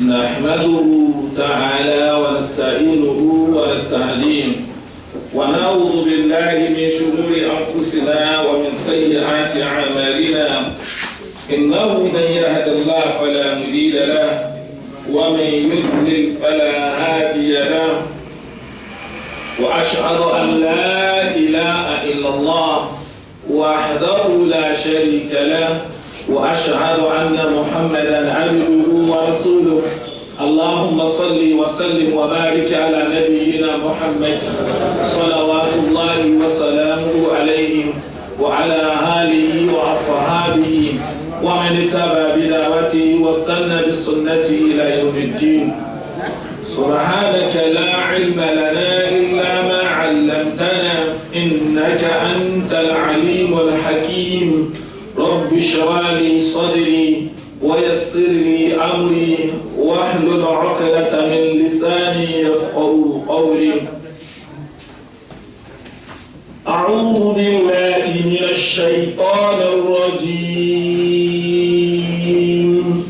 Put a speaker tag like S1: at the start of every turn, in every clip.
S1: نحمده تعالى ونستعينه ونستهديه ونعوذ بالله من شرور أنفسنا ومن سيئات أعمالنا إنه من يهد الله فلا مضل له ومن يضلل فلا هادي له وأشهد أن لا إله إلا الله وحده لا شريك له وأشهد أن محمدا عبده ورسوله اللهم صل وسلم وبارك على نبينا محمد صلوات الله وسلامه عليه وعلى آله وأصحابه ومن اتبع بدعوته واستنى بسنته إلى يوم الدين. سبحانك لا علم لنا إلا ما علمتنا إنك أنت العليم الحكيم. رب اشرح لي صدري ويسر لي أمري واحلل عقدة من لساني يفقهوا قولي. أعوذ بالله من الشيطان الرجيم.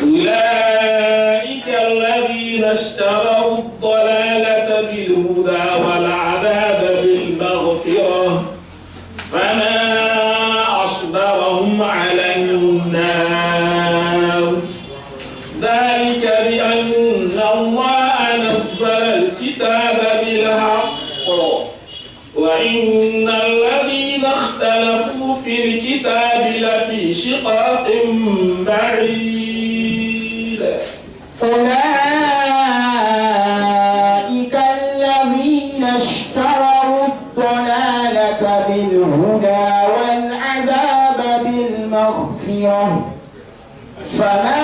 S1: أولئك الذين اشتروا الضلالة بالهدى والعذاب بالمغفرة فما أصبرهم على النار ذلك بأن الله نزل الكتاب بالحق وإن الذين اختلفوا في الكتاب لفي شقاق بعيد.
S2: أولئك الذين اشتروا الضلالة بالهدى والعذاب بالمغفرة فما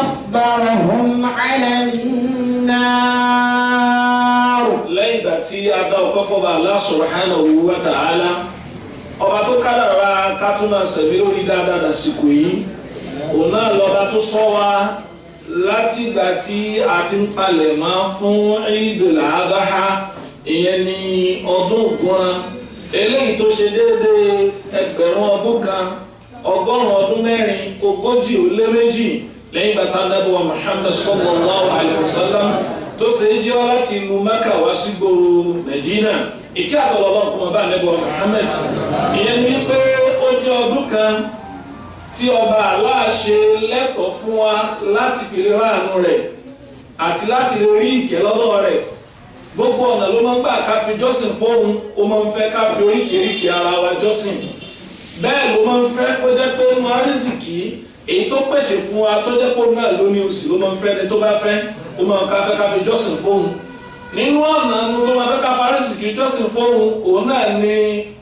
S2: أصبرهم على النار.
S1: lẹ́yìn ìgbà tí a dá ọpẹ́ fọ́ba Allah subhanahu wa ta'ala ọba tó kádàrá ká tún máa sẹ̀mí lórí dáadáa dàsìkò yìí òun náà lọ́ba tó sọ wa láti ìgbà tí a ti ń palẹ̀ mọ́ fún Eidul Adha ìyẹn ní ọdún Ògúnran eléyìí tó ṣe déédéé ẹgbẹ̀rún ọdún kan ọgọ́rùn-ún ọdún mẹ́rin ogójì ó lé méjì lẹ́yìn bàtà nàbọ̀ Muhammad sallallahu alayhi wa sallam tó ṣe é jíwá láti ìlú Mẹ́kà wá sí gbòòrò Mẹ̀dínà ìkí àtọ̀lọ́lọ́ kún ọba nàbọ̀ Muhammad ìyẹn ní pé ó jẹ́ ọdún kan tí ọba Allah ṣe lẹ́tọ̀ọ́ fún wa láti fi rí àánú rẹ̀ àti láti rí ìkẹ́ lọ́dọ̀ rẹ̀ gbogbo ọ̀nà ló máa ń gbà ká fi jọ́sìn fóun ó máa ń fẹ́ ká fi oríkèéríkèé ara wa jọ́sìn bẹ́ẹ̀ ló máa ń fẹ́ kó jẹ́ pé inú àrísìkí èyí tó pèsè fún wa tó jẹ́ pé náà ló ní òsì ló máa ń fẹ́ ni tó bá fẹ́ ó máa ń fẹ́ ká fi jọ́sìn fóun nínú ọ̀nà tó máa fẹ́ ká fi àrísìkí jọ́sìn fóun òun náà ni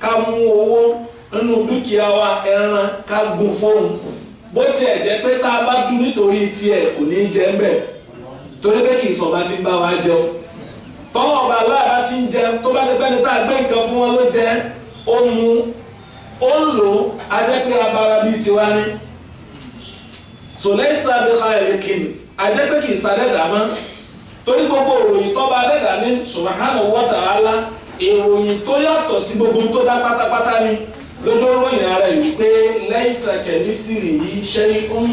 S1: ká mú owó nínú dúkìá wa ẹran ká gún fóun bó tiẹ̀ jẹ́ pé tá a bá dún nítorí tiẹ̀ kò ní jẹ́ ń bẹ̀ torí pé kì í sọ̀bá ti ń bá wa jẹun tọ́wọ́ ọba aláàbá ti ń jẹun tó bá ti pẹ́ ní tá a gbé nǹkan fún wọn ló jẹ ó mu ó ń lò á jẹ́ pé abara bíi tiwa ní sòlẹ́sà bí khaliqin á jẹ́ pé kì í sàdẹ́dà mọ́ torí gbogbo ìròyìn tọ́ba adẹ́dà ní subhanahu wa ta'ala ìròyìn tó yàtọ̀ sí gbogbo tó dá pátápátá ní lójú ròyìn ara yìí pé laysa kamithlihi shay'un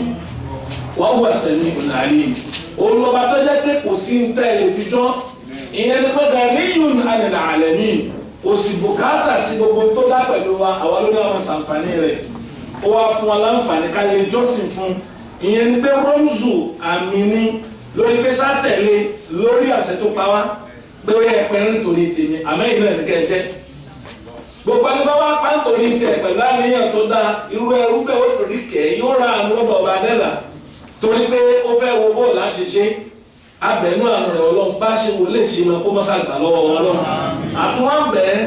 S1: wa huwa as-sami'ul 'alim olùlọ́ba tó jẹ́ pé kò sí ń tẹ́lẹ̀ fi jọ́ ìyẹn ní pé ganiyun 'anil 'alamin kò sì bùkátà sí gbogbo tó dá pẹ̀lú wa àwa ló ní àwọn sàǹfààní rẹ̀ ó wá fún wa láǹfààní ká lè jọ́sìn fún ìyẹn ní pé rọ́mùsù àmì ní lórí pé sátẹ̀lé lórí àṣẹ tó pa wá pé ó yẹ ẹ̀pẹ́ nítorí tèmi àmẹ́yìn náà ní kẹjẹ́ gbogbo ẹni bá wá pa nítorí tiẹ̀ pẹ̀lú àníyàn tó dá irú ẹrú bẹ́ẹ̀ ó torí kẹ̀ yóò ra àánú lọ́dọ̀ ọba adẹ́là torí pé ó fẹ́ wo bóòlù àṣeṣe abẹnú àánú rẹ̀ Ọlọ́run bá ṣe wò lè ṣe máa kó mọ́sá gbà lọ́wọ́ Ọlọ́run àtúwá ń bẹ́ẹ̀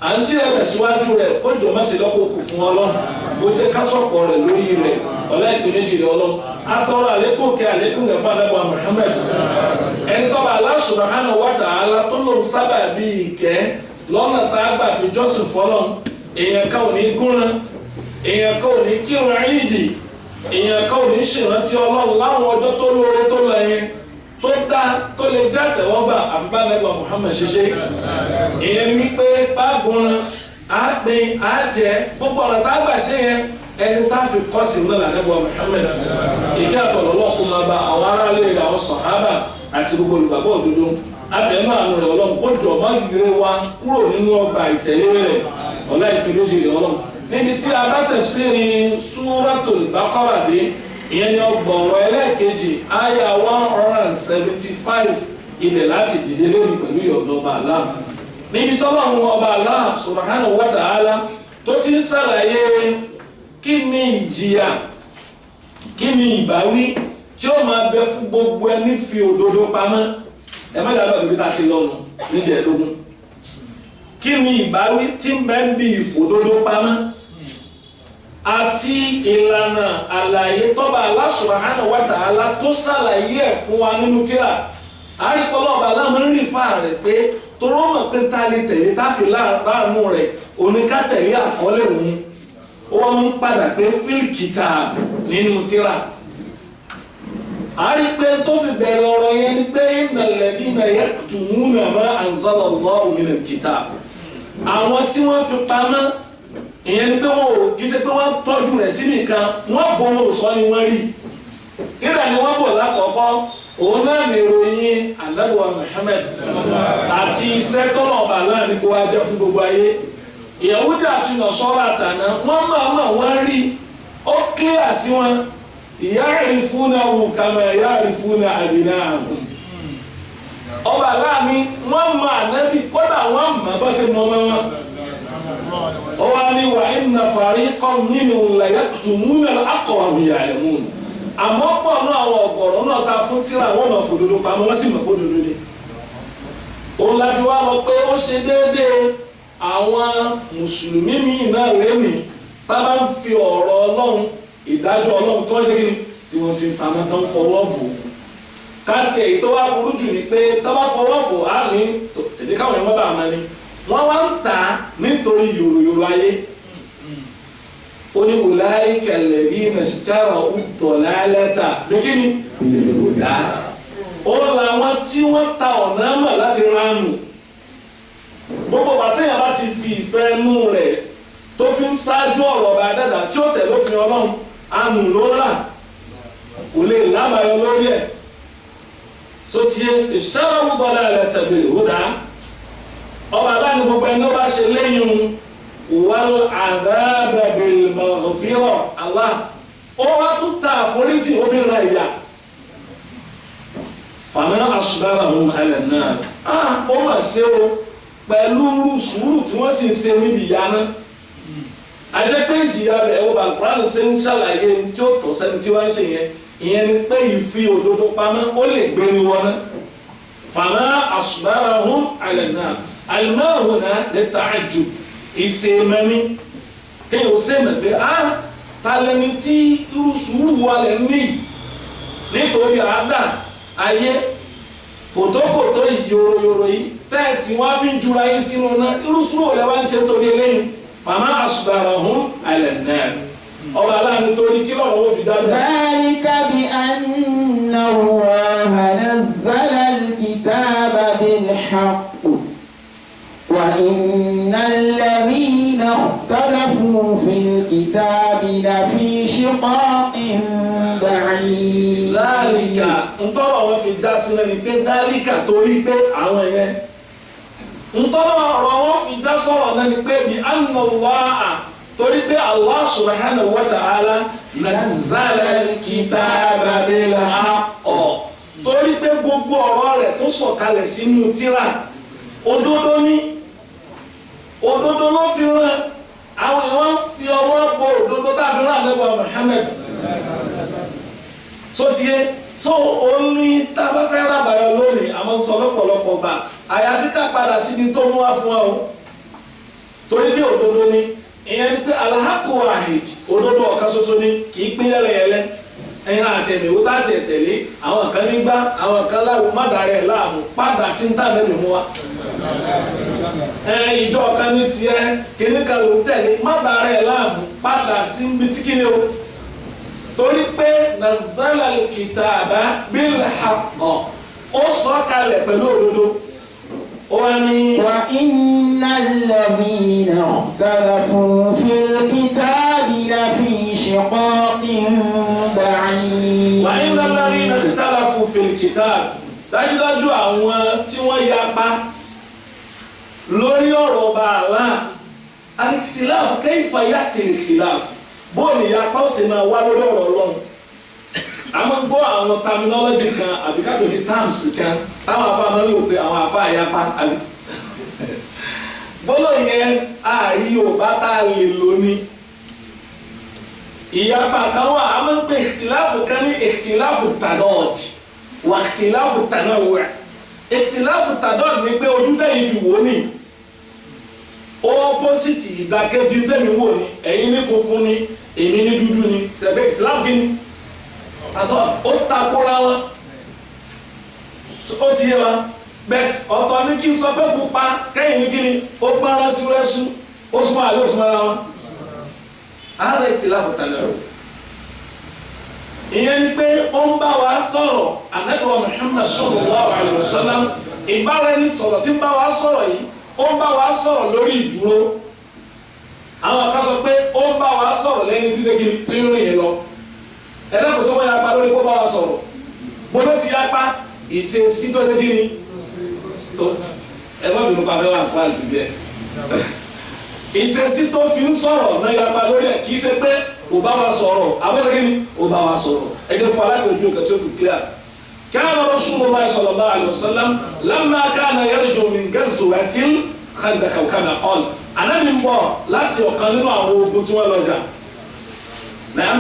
S1: à ń jí ẹ̀rẹ̀ síwájú rẹ̀ kó jọ mọ́sí lọ́kọ̀ọ́kù fún Ọlọ́run kó jẹ́ kásọ̀pọ̀ rẹ̀ lórí rẹ̀ ọ̀lá ìpínlẹ̀jì rẹ̀ Ọlọ́run atọ́rọ̀ àlékún kẹ àlékún kẹfà lẹ́bọ̀ Muhammad ẹni tọ́ba Allah subhanahu wa ta'ala tó lòun sábà bí ìkẹ́ lọ́nà tá a gbà fi jọ́sìn fọ́lọ́run èèyàn kan ò ní gúnran èèyàn kan ò ní kírun ìdí èèyàn kan ò ní ṣèrántí Ọlọ́run láwọn ọjọ́ tó lóore tó lọ yẹn tó dá tó lè jẹ́ àtẹ̀wọ́gbà àbíbánẹ́gbà Muhammad ṣiṣẹ́ ìyẹn ni wípé báàgùn àgbẹ̀ àjẹ́ gbogbo ọ̀nà tá a gbà ṣe yẹn ẹni tá a fi kọ́ sí náà lànàbọ̀ Muhammad ìkẹ́ àtọ̀rọ̀ Ọlọ́run kó máa bá àwọn aráàlú rẹ̀ àwọn sàhábà àti gbogbo olùgbàgbọ́ òdodo abẹ́nú àánú rẹ̀ Ọlọ́run kó jọ má gbére wa kúrò nínú ọgbà ìtẹ̀lé rẹ̀ ọ̀la ìpínlẹ̀ rẹ̀ Ọlọ́run níbi tí a bá tẹ̀síìrì Suratul Baqara dé ìyẹn ni ọgbọ̀nrọ̀ ẹlẹ́ẹ̀kejì àyà 175 ilẹ̀ láti dìde lórí pẹ̀lú ìyọ̀dọ̀ ọba Allah níbi tọ́lọ́run ọba Allah subhanahu wa ta'ala tó ti ń ṣàlàyé kí ni ìjìyà kí ni ìbáwí tí ó máa bẹ fún gbogbo ẹni fi òdodo pamọ́ ẹ má dàgbà tó bí ta ṣe lọ́nu níjẹ̀ẹ́dógún kí ni ìbáwí tí ń bẹ ń bí ìfòdodo pamọ́ àti ìlànà àlàyé tọ́ba Allah subhanahu wa ta'ala tó ṣàlàyé ẹ̀ fún wa nínú tírà àríkọlọ́ọ̀bà aláàmú ń rí fáà rẹ̀ pé toró mọ̀ pé ta lè tẹ̀lé táfi láàánú rẹ̀ oníká tẹ̀lé àkọọ́lẹ̀ òun ó wọ́n ń padà pé fílkìtà nínú tírà àrí pé tó fi bẹ̀rẹ̀ ọ̀rọ̀ yẹn ni pé innal ladhina yaktumuna ma anzala Allahu minal kitab àwọn tí wọ́n fi pamọ́ ìyẹn ni pé wọn ò kì í ṣe pé wọ́n tọ́jú rẹ̀ sí nìkan wọ́n bọ̀ wọn ò sọ ni wọ́n rí kíra ni wọ́n bọ̀ lákọ̀ọ́kọ́ òun náà ní ìròyìn alábùwà Muhammad àti iṣẹ́ tọ́lọ̀ ọba náà ní kó wá jẹ́ fún gbogbo ayé Yahudi àti Nasara àtàná wọ́n máa wọ́n rí ó kílíà sí wọn ya'rifunahu kama ya'rifuna abna'ahum ọba láàmì wọ́n mọ ànábì kódà wọ́n mọ̀ bọ́ sí mọ́mọ́ wọn ó wá ní wa inna fariqan minhum la yaktumuna al-haqqa wa hum ya'lamun àmọ́ pọ̀ náà àwọn ọ̀gọ̀rọ̀ náà ta fún tíra wọ́n mọ̀ fòdodo pamọ́ wọ́n sì mọ̀ kó dodo ni òun la fi wá lọ pé ó ṣe déédéé àwọn mùsùlùmí míì náà rémi tá bá ń fi ọ̀rọ̀ Ọlọ́run ìdájọ́ Ọlọ́run tí wọ́n ṣe kí ni tí wọ́n fi pamọ́ tó ń fọwọ́ bò káàtì èyí tó wá burú jù ni pé tó bá fọwọ́ bò á ní tètè káwọn èèyàn bá máa ní wọ́n wá ń tà nítorí yòròyòrò ayé oni ulaika alladhina ishtaraw ad-dalalata bikini bil-huda ó làwọn tí wọ́n ta ọ̀nà mọ̀ láti ránù gbogbo bàtẹ́yà bá ti fi ìfẹ́ nú rẹ̀ tó fi ń ṣáájú ọ̀rọ̀ ọba dẹ́dà tí ó tẹ̀lé òfin Ọlọ́run àánú ló rà kò lè lábàáyọ lórí ẹ̀ tó ti ishtaraw ad-dalalata bil-huda ọba aláàánú gbogbo ẹni ó bá ṣe lẹ́yìn wal adhaba bil maghfira Allah ó wá tún ta àforíjì ó fi ra ìyà fama asbarahum ala an-nar ó mà ṣe o pẹ̀lú sùúrù tí wọ́n sì ń ṣe níbi ìyà náà ajẹ́ pé ìjìyà rẹ̀ ẹ̀wọ̀ bá Kùránì ṣe ń ṣàlàyé tí ó tọ́ sẹ́ni tí wọ́n ń ṣe yẹn ìyẹn ni pé ìfi òdodo pamọ́ ó lè gbé ní wọn náà fama asbarahum ala an-nar al-ma'u huna lit-ta'ajjub ìsèmẹ́ni kéèyàn ó sèmẹ́ pé talẹ́ni tí irú sùúrù wa lẹ̀ ní nítorí àádá ayé kòtókòtó ìyòròyòrò yìí tẹ́ẹ̀sì wọ́n fi ń jura yín sínú náà irú sùúrù wọlé wá ń ṣe torí eléyìí fama asbarahum ala an-nar ọba aláàánú torí kí lọ́wọ́ ó fi dábẹ́.
S2: dhalika bi anna Allaha nazzala al-kitaba bil-haqq وإن الذين اختلفوا في الكتاب لفي شقاق بعيد.
S1: ذلك ntọ́rọ̀ wọn fi já sí lẹ́ni pé dálíkà torí pé àwọn yẹn ntọ́rọ̀ ọ̀rọ̀ wọn fi já sọ̀rọ̀ lẹ́ni pé bí anna Allaha torí pé Allah subhanahu wa ta'ala nazzala al-kitaba bil-haqq torí pé gbogbo ọ̀rọ̀ rẹ̀ tó sọ̀kalẹ̀ sínú tírà òdodo ni òdodo ló fi rán àwọn èèyàn fi ọwọ́ bo òdodo tàbí rán àlẹ́bọ̀ Muhammad tó ti yé tó o ní tá a bá fẹ́ rábàáyọ lónìí àmọ́ sọ lọ́pọ̀lọpọ̀ gbà àyàfi ká padà síbi tó mú wá fún wa o torí pé òdodo ni ìyẹn ni pé al-haqqu wahid òdodo ọ̀kan ṣoṣo ni kì í pín yẹlẹyẹlẹ ẹ̀yin àti ẹ̀mẹ̀wò tá a ti tẹ̀lé àwọn kan nígbà àwọn kan láwo má dàrẹ́ láàmú padà sí ní tàbí mú wa ìjọ kan ní tiẹ̀ kíní kan ló tẹ̀lé má dàrẹ́ láàmú padà sí ní tí kíni o torí pé nazzala al-kitaba bil-haqq ó sọ kalẹ̀ pẹ̀lú òdodo ó wá ní.
S2: wa innal ladhina ikhtalafu fil kitabi lafi shiqaqin ba'id.
S1: kitab dájúdájú àwọn tí wọ́n yapa lórí ọ̀rọ̀ ọba Allah al-ikhtilaf kayfa ya'ti al-ikhtilaf bóòlù yapa ó sì máa wá lórí ọ̀rọ̀ Ọlọ́run àmọ́ gbọ́ àwọn terminology kan àbí káàdùn ní terms kan táwọn afá máa ń lò pé àwọn afá yapa àbí bọ́lọ̀ yẹn ààrí Yorùbá tá a lè lò ní ìyapa kan wà á máa ń pè ikhtilafu kan ní ikhtilafu tadad wà ikhtilafu tanawwu' ikhtilafu tadad ní pé ojú tẹ̀yìn fi wò ní opposite ìdàkejì tẹ̀mí wò ní ẹ̀yin ní funfun ní èmi ní dúdú ní sẹ̀bẹ̀ ikhtilafu kí ni tadad ó takora wọn ó ti yé wa bẹ́ẹ̀ ọ̀tọ̀ ní kí n sọ pé pupa kẹ́yìn ní kí ni ó gbọ́n rẹ́súrẹ́sú ó súnmọ́ àlẹ́ òsúnmọ́ ara wọn. هذا اختلاف التنوع ìyẹn ni pé ó ń bá wa sọ̀rọ̀ Ànábì wa Muhammad sallallahu alaihi wasallam ìbára ẹni sọ̀rọ̀ tí ń bá wa sọ̀rọ̀ yìí ó ń bá wa sọ̀rọ̀ lórí ìdúró àwọn kan sọ pé ó ń bá wa sọ̀rọ̀ lẹ́ni tí ṣe kí ni tí ń rìn yìí lọ ẹ̀dá kò sọ́wọ́ yapa lórí kó bá wa sọ̀rọ̀ bóyá ti yapa ìṣesí tó ṣe kí ni tó ẹ má bínú pa fẹ́ wà kíláàsì bẹ́ẹ̀ ìṣesí tó fi ń sọ̀rọ̀ náà yapa lórí ẹ̀ kì í ṣe pé ò bá wa sọ̀rọ̀ abẹ́rẹ́ kí ni ò bá wa sọ̀rọ̀ ẹ jẹ́ fún alákòójú nǹkan tí ó fi clear. كان رسول الله صلى الله عليه وسلم لما كان يرجع من غزوة خندق كما قال أنا من بọ̀ láti ọ̀kan nínú àwọn ogun tí wọ́n lọ jà náà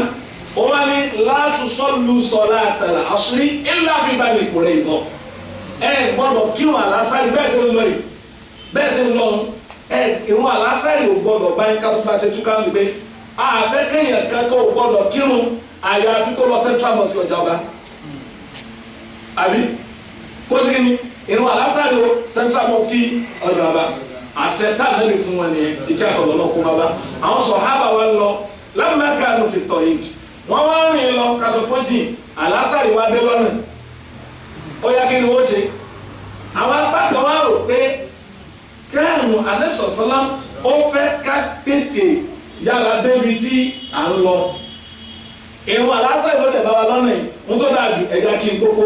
S1: ó wá ní لا تصلوا صلاة العصر إلا في بني قريظة ẹ gbọ́dọ̀ kírun àlásàrì bẹ́ẹ̀ ṣe ń lọ yìí bẹ́ẹ̀ ṣe ń lọ ìrun àlásàrì ò gbọ́dọ̀ báyìí ká tó bá ṣe túká ń gbé àfẹ́kẹ́yìn kankan ò gbọ́dọ̀ kírun àyàfi kó lọ central mosque ọjà ọba àbí kó ní kíni ìrun àlásàrì ò central mosque ọjà ọba àṣetá lẹ́nu fún wọn nìyẹn ìkí àtọ̀lọ́ náà fún bàbá àwọn sàhábà wa ń lọ lamma kanu fi tariq wọ́n wá rìn lọ kásọ pọ́jì àlásàrì wa dé lọ́nà ó yá kí ni wọ́n ṣe àwọn apákan wá rò pé kẹ́hìnù anẹ́sọ̀sọ́lá ó fẹ́ ká tètè yára débi tí à ń lọ ìrun àlásàrì ló tẹ̀ bá wa lọ́nà yìí ń tó dáa ju ẹja kí n kókó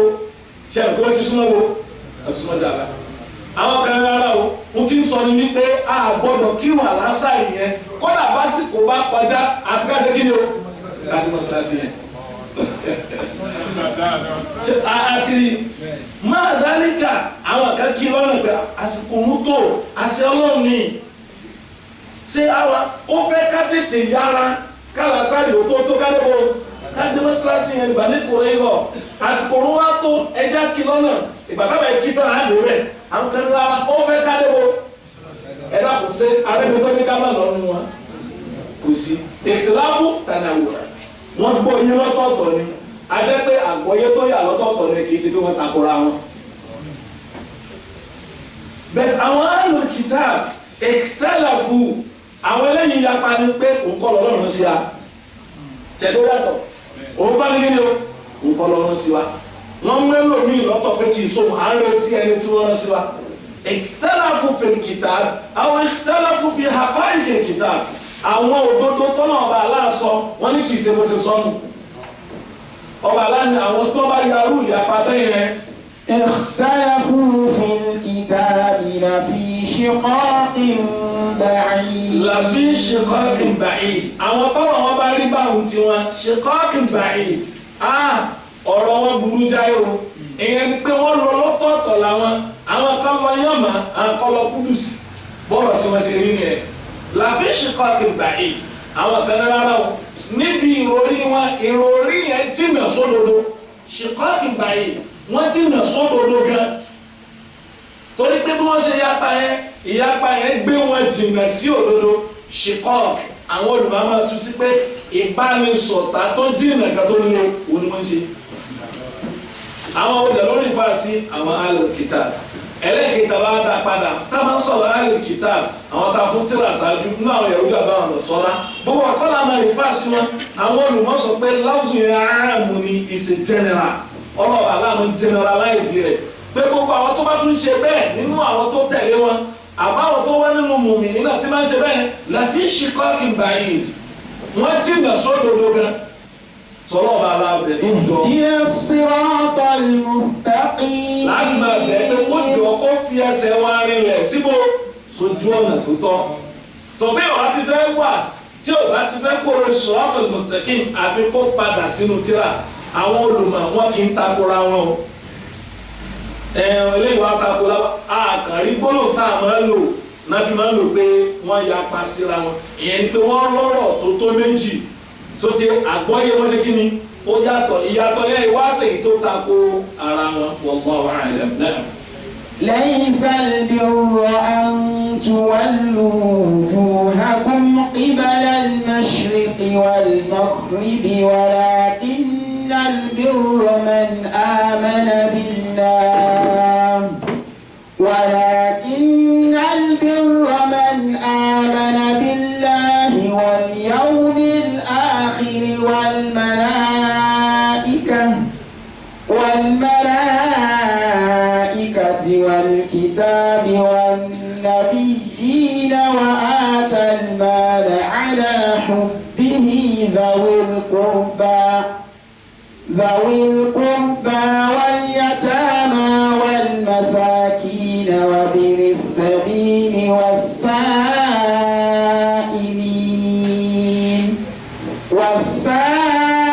S1: ṣe àgbẹ̀ wọ́n ti súnmọ́ wo ẹ̀sùnmọ́ jàlá àwọn kan rárá o mo ti ń sọ ni wípé a gbọ́dọ̀ kírun àlásàrì yẹn kódà básìkò bá kọjá àfikà ṣe kí ni o láti mọ́sálásí yẹn àti máa dálíkà àwọn kan kí lọ́nà pé àsìkò mú tó àṣẹ Ọlọ́run ni ṣé àwa ó fẹ́ ká tètè yára kára sáré ò tó kálẹ́bọ̀ káde mọ́sálásí yẹn ìgbà ní kòrè yọ àsìkò òun wá tó ẹja kí lọ́nà ìgbà tábà kí tán á lò rẹ̀ àwọn kan rárá ó fẹ́ kálẹ́bọ̀ ẹ̀dá kò sí arẹ́gbẹ́tọ́ ní ká má lọ́nu wọn kò sí ikhtilafu tanawwu wọ́n gbọ́ yín lọ́tọ̀ọ̀tọ̀ ni a jẹ́ pé àgbọ́yé tó yà lọ́tọ̀ọ̀tọ̀ ni kì í ṣe pé wọ́n takora wọn. bẹ́ẹ̀ àwọn ahlul kitab ikhtalafu àwọn eléyìí yapa ni pé òǹkọ́ lọ́rùn sí wa ṣẹ̀dó yàtọ̀ òun bá ní kíni o òǹkọ́ lọ́rùn sí wa wọ́n mú ẹlòmíì lọ́tọ̀ pé kì í sóhun à ń retí ẹni tí wọ́n rán sí wa. ikhtalafu fil kitab àwọn ikhtalafu fi haqa'iqil kitab àwọn òdodo tọ́nà ọba aláàsọ wọ́n ní kì í ṣe bó ṣe sọ́nù ọba aláàní àwọn tó bá yarú ìyapa tẹ́yìn rẹ̀.
S2: اختلفوا في الكتاب لفي شقاق بعيد.
S1: لفي شقاق بعيد àwọn tọ́nà wọn bá rí báwọn tí wọn شقاق بعيد ọ̀rọ̀ wọn burú jáì o ìyẹn ni pé wọ́n lọ lọ́tọ̀ọ̀tọ̀ làwọn àwọn kan lọ yànmá àwọn kan lọ kúdùsì bọ́ọ̀rọ̀ tí wọ́n ṣe rí nìyẹn. لفي شقاق بعيد àwọn kan rárá o níbi ìròrí yẹn jìnnà sódodo شقاق بعيد wọ́n jìnnà sódodo gan torí pé bí wọ́n ṣe ìyapa yẹn gbé wọn jìnnà sí òdodo شقاق àwọn olùmọ̀ọ́mọ́ tún sí pé ìbánisọ̀tà tó jìnnà kan tó lé òun ni wọ́n ṣe àwọn olùdó lórí fàásì àwọn ahlul kitab ẹlẹ́kẹ̀ẹ́ta bá dá padà tá a máa ń sọ̀rọ̀ ahlul kitab àwọn tá a fún tíra ṣáájú nínú àwọn Yahudi àbáwọn ọ̀sọ́lá gbogbo àkọ́lá máa rí fáṣí wọn àwọn olùmọ̀ sọ pé láwùjọ yẹn aráàmù ni is a general ọlọ́ọ̀bà aláàmú generalize rẹ̀ pé gbogbo àwọn tó bá tún ṣe bẹ́ẹ̀ nínú àwọn tó tẹ̀lé wọn àbáwọn tó wá nínú mùmínì náà tí máa ń ṣe bẹ́ẹ̀ lafi shiqaqin ba'id wọ́n jìnnà sódodo gan sọlọ́ọ̀bà aláàbẹ̀ níjọ.
S2: ìyẹn siratal mustaqim.
S1: fi ẹsẹ̀ wọn rinlẹ̀ síbò sójú ọ̀nà tó tọ́ sọ̀tẹ́ ọ̀rá ti fẹ́ wà tí ọ̀rá ti fẹ́ kó orin siratal mustaqim àfi kó padà sínú tírà àwọn olùmọ̀ wọn kì í takora wọn o eléyìí wá takora àkàrí gbólóhùn tá a máa ń lò náà fi máa ń lò pé wọ́n yapa síra wọn ìyẹn ni pé wọ́n lọ́rọ̀ tó méjì tó ti àgbọ́yé wọ́n ṣe kí ni ó yàtọ̀ ìyàtọ̀ yẹn wá sèyí tó tako ara wọn wallahu a'lam náà.
S2: ليس البر أن تولوا وجوهكم قبل المشرق والمغرب ولكن البر من آمن بالله واليوم الآخر والملائكة والكتاب والنبيين وآتى المال على حبه ذوي القربى واليتامى والمساكين وابن السبيل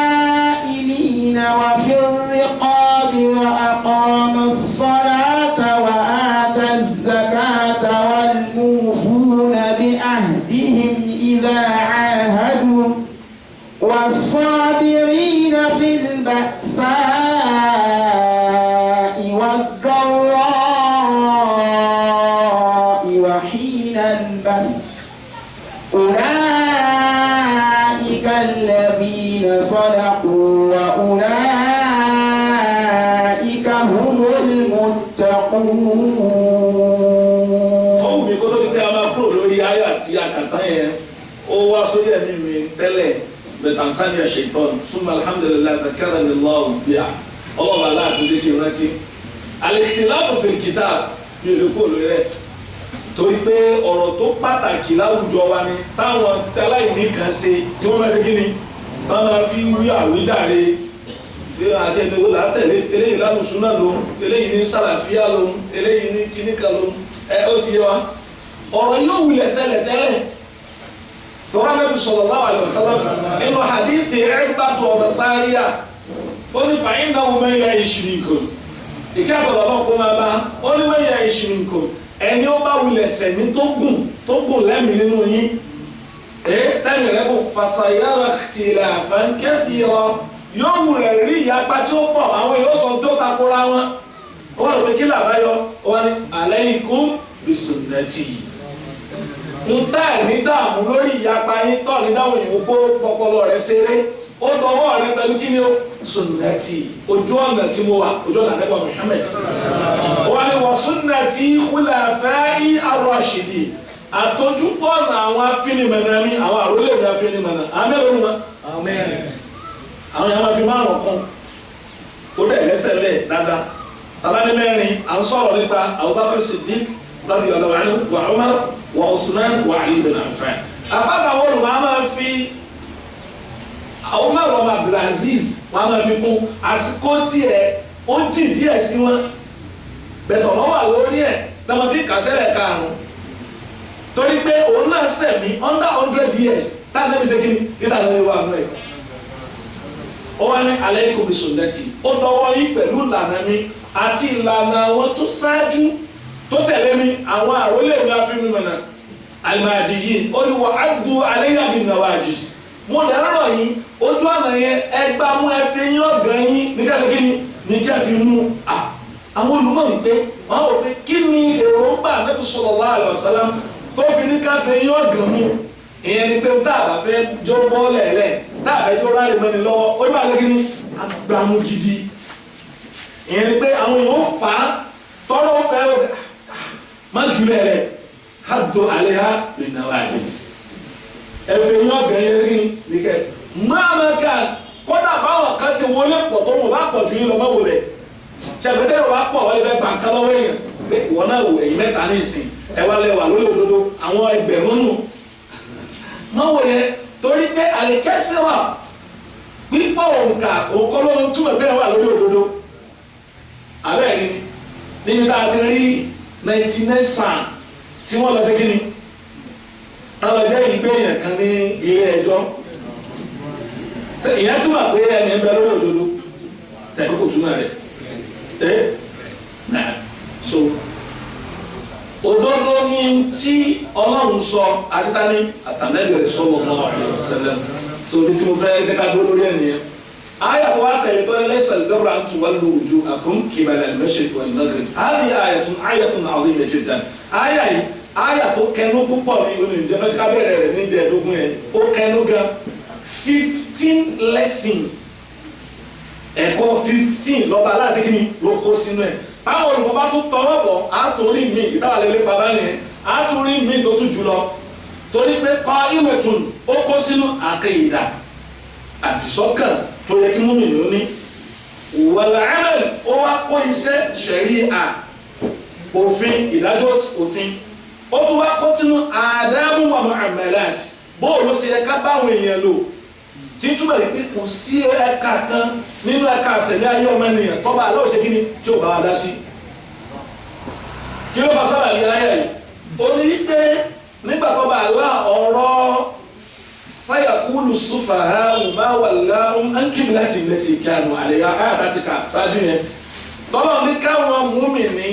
S2: والسائلين وفي الرقاب وأقام الصلاة وآتى الزكاة والموفون بعهدهم إذا عاهدوا والصابرين في البأساء والضراء وحين البأس أولئك الذين صدقوا وأولئك هم المتقون.
S1: Fọ́ọ̀mù mi kó tó di pé a máa kúrò lórí ayé àti àkàtà yẹn ó wá sórí ẹ̀mí mi tẹ́lẹ̀ bẹ̀tànsánìyà ṣètọ́n súnmọ́ alhamdulilayi takara ní lọ́wọ́ bíà ọlọ́wọ́ aláàtúndé kí n rántí. al-ikhtilafu fil kitab mi ò lè kó lórí rẹ̀ torí pé ọ̀rọ̀ tó pàtàkì láwùjọ wa ni táwọn aláìní kan ṣe tí wọ́n máa ṣe kí ni táwọn máa fi wí àwíjàre àti ẹni wo látẹ̀lé eléyìí lálùsùn náà lòun eléyìí ní sàlàfíà lòun eléyìí ní kíníkà lòun ó ti yé wa ọ̀rọ̀ yóò wulẹ̀ ṣẹlẹ̀ tẹ́lẹ̀ tọ́ra Nabi sallallahu alaihi wasallam inú hadithi Irbad ọ̀bẹ sáríà ó ní fa innahu man ya'ish minkum ìkẹ́ àtọ̀lọ́ náà kó máa bá ó ní man ya'ish minkum ẹni ó bá wulẹ̀ sẹ̀mí tó gùn lẹ́mìí nínú yín tẹ́lẹ̀ rẹ̀ kò fasayara ikhtilafan kathira yóò wulẹ̀ rí ìyapa tí ó pọ̀ àwọn yóò sọ tó takora wọn ó wà lópe kí làbáyọ ó wà ní alaykum bisunnati ń tẹ́ ní dààmú lórí ìyapa yín tọ́ ní dáhùn yìí kó fọpọlọ rẹ̀ ṣeré ó dọwọ́ rẹ̀ pẹ̀lú kí ni ó sunnati ojú ọ̀nà tí mo wà ojú ọ̀nà àdẹ́gbọ̀n Muhammad wà ní wa sunnati khulafai ar-rashidin àtọ́júpọ̀ ọ̀nà àwọn afínimẹ̀nà mi àwọn àrólé mi afínimẹ̀nà àmẹ́rẹ́ mi àwọn mẹ́rin àwọn yàrá fi márùn kan ó dẹ̀ lẹ́sẹ̀ lẹ̀ dáadáa tàbá ní mẹ́rin à ń sọ̀rọ̀ nípa Abubakar Siddiq radiyallahu anhu wa Umar wa Usman wa Ali bin Affan àpáta wọn lò máa fi Umar ọmọ Abdulaziz wọn máa fi kún àsìkò tiẹ̀ ó jì díẹ̀ sí wọn bẹ̀tọ̀ wọn wà lórí ẹ̀ náà máa fi kàṣẹ́lẹ̀ karùn-ún torí pé òun náà sẹ̀mí under 100 years táà náà fi ṣe kíni títà lórí wa náà ó wá ní alaykum bisunnati ó dọwọ́ yín pẹ̀lú ìlànà mi àti ìlànà àwọn tó ṣáájú tó tẹ̀lé mi àwọn àrólé mi afínimọ̀nà al-mahdiyyin ó ní wa addu alayya bin nawajiz mo lè rọ̀ yín ojú ọ̀nà yẹn ẹgbà mú ẹfẹ yín ọ̀gán yín ní kẹ́kẹ́ ní ní kẹ́fì mú àwọn olùmọ̀ wípé wọ́n wò pé kí ni èròǹgbà Nabi sallallahu alaihi wasallam tó fi ní káfẹ́ yín ọ̀gán mú ìyẹn ni pé tá a bá fẹ́ jó bọ́ọ̀lù ẹ̀rẹ́ tá a fẹ́ jó ráàlì mọ́ni lọ́wọ́ ó bá lé kí ni agbámú gidi ìyẹn ni pé àwọn yòó fà á tọ́lọ́ fẹ́ má jùlẹ̀ rẹ̀ haddu alaiha bin nawajiz ẹ̀fẹ̀ yín ọ̀gán yẹn rí ní kẹ́ máa ká kọ́dà báwọn kan ṣe wọlé pọ̀ tó wọn bá pọ̀ ju yín lọ mọ́ wọlé ṣàpètẹ́ yóò bá pọ̀ wọlé fẹ́ bàǹkà lọ́wọ́ èèyàn pé ìwọ náà wò ẹ̀yìn mẹ́ta ní ìsìn ẹ wá lẹ́wà lórí òdodo àwọn ẹgbẹ̀rún nù mọ́ wò yẹn torí pé àlèkẹ́sẹ̀wà pípọ̀ òǹkà òǹkọ́ ló ń túmọ̀ pé wà lórí òdodo abẹ́ ni níbi tá a ti rí 99 sàn tí wọ́n lọ sí kíni táwọn jẹ́ ìgbé èèyàn kan ní ilé ẹjọ́ ìyẹn túmọ̀ pé ẹni ẹ bẹ lórí òdodo sẹ́yìn kò túmọ̀ rẹ̀ so òdodo ni tí Ọlọ́run sọ àti tani àtàlẹ́gbẹ̀rẹ̀ sọ́wọ́ náà ṣẹlẹ̀ so ní tí mo fẹ́ kẹ́kẹ́ dúró lórí ẹ̀ nìyẹn. آية واقعة يقول ليس البر أن تولوا وجوهكم قبل المشرق والمغرب هذه آية عظيمة جدا آية tó kẹnu púpọ̀ ní ìlú Nàìjíríà fẹ́ ká bẹ̀rẹ̀ rẹ̀ ní ìjẹ́ẹ̀dógún yẹn ó kẹnu gan 15 lesson ẹ̀kọ́ 15 lọ́ba aláṣẹ kí ni ló kó sínú ẹ̀ báwo ni wọ́n bá tún tọwọ́ bọ̀ á tún rí mi ìtawà lélẹ́ bàbá yẹn á tún rí mi tó tún jù lọ torí pé kọ́ ìwẹ̀tún ó kó sínú àkèyìdá àtisọ́kàn tó yẹ kí múmi ní ó ní wàlá ẹ̀mẹ̀ ó wá kó iṣẹ́ ṣẹ̀ríà òfin ìdájọ́ òfin ó tún wá kó sínú àdámù wa mu'amalat bóòlù sí ẹ̀ka báwọn èèyàn lò títúbẹ̀ rí pé kò sí ẹ̀ka kan nínú ẹ̀ka àṣẹ̀lẹ̀ ayé ọmọ ènìyàn tọ́ba aláwọ̀ ṣe kíni tí ò bá wa dá sí kí ló bá sábà yẹ ayé yìí ó ní wípé nígbà tọ́ba alá ọ̀rọ̀ sayakulu sufaha ma wallahum an qiblati allati kanu alayha àtàtìkà ṣáájú yẹn tọ́lọ̀ ní káwọn mùmínì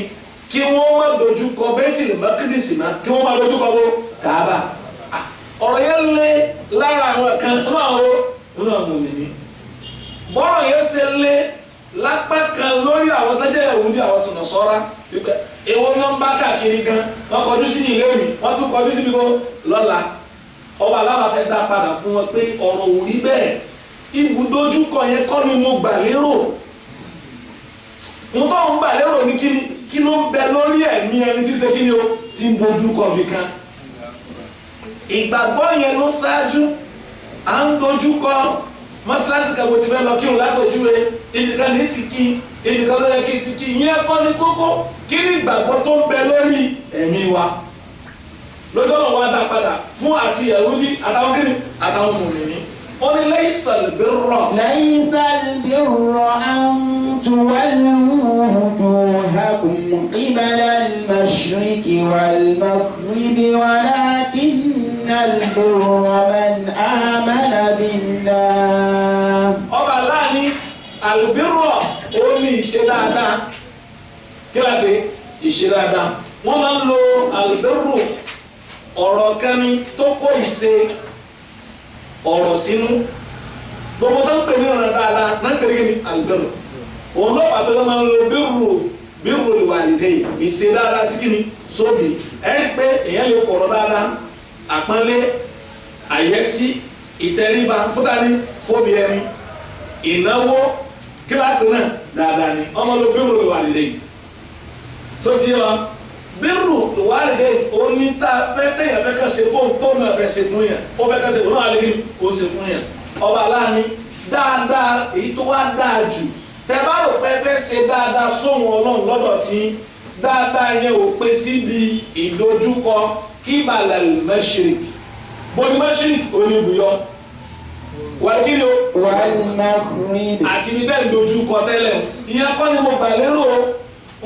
S1: kí wọ́n má dojú kọ Baitul Maqdis náà kí wọ́n má dojú kọ bó Kaaba ọ̀rọ̀ yẹn lé lára àwọn kan nínú àwọn mùmínì bọ́ọ̀rọ̀ yẹn ṣe lé lápá kan lórí àwọn tó jẹ́ Yahudi àwọn tó Nasara èwo náà ń bá káàkiri gan wọ́n kọjú sí ilé mi wọ́n tún kọjú síbi kó lọ́la ọba aláwa fẹ́ dá padà fún wọn pé ọ̀rọ̀ ò rí bẹ́ẹ̀ ibùdójúkọ yẹn kọ́ ni mo gbà lérò mo tọ́ ń gbà lérò ní kí ló ń bẹ lórí ẹ̀mí ẹni tí ṣe kí ni o ti ń dojúkọ nìkan ìgbàgbọ́ yẹn ló ṣáájú à ń dojúkọ mọ́ṣáláṣí kan mo ti fẹ́ lọ kí n lápèjúwe ìdìkan ní ti kí ìdìkan ló yẹ kí n ti kí ìyẹn kọ́ ní kókó kí ni ìgbàgbọ́ tó ń bẹ lórí ẹ̀mí wa lọ́jọ́ náà wá dá padà fún àti Yahudi àtàwọn kìnnì àtàwọn mùmínì ó ní laysal birra. laysal birra an tuwallu wujuhakum qibala al-mashriqi wal-maghribi walakinnal birra man amana billah. ọba aláàní al-birra ó ní ìṣe dáadáa kí ló dé ìṣe dáadáa wọ́n máa ń lo al-birru ọ̀rọ̀ kẹ́ni tó kó ìṣe ọ̀rọ̀ sínú gbogbo tó ń pè ní ọ̀rọ̀ dáadáa náà kéré ní albirru òun ló pàtó ló máa ń lo birru liwalidayn ìṣe dáadáa sí kíni sóbì ẹ̀rí pé èèyàn lè fọ̀rọ̀ dáadáa àpọ́nlé àyẹ́sí ìtẹríba fúdání fóbi ẹni ìnáwó kíláàpù náà dáadáa ni ọmọ ló birru liwalidayn tó ti yẹ wa bírù wàlídé oníta fẹ́ tẹ̀yàn fẹ́ kàn ṣe fún tó náà fẹ́ ṣe fún yẹn ó fẹ́ kàn ṣe fún àlejò ó ṣe fún yẹn ọba aláàánú dáadáa èyí tó wá dáa jù tẹ bá rò pé fẹ́ ṣe dáadáa sóhun Ọlọ́run lọ́dọ̀ tí dáadáa yẹn ò pé síbi ìdojúkọ kíbalà al-mashriq bóni mashriq oníbùyọ wàlíkìlì o àti ibi tẹ́ ìdojúkọ tẹ́lẹ̀ ìyẹn kọ́ ni mo gbà lérò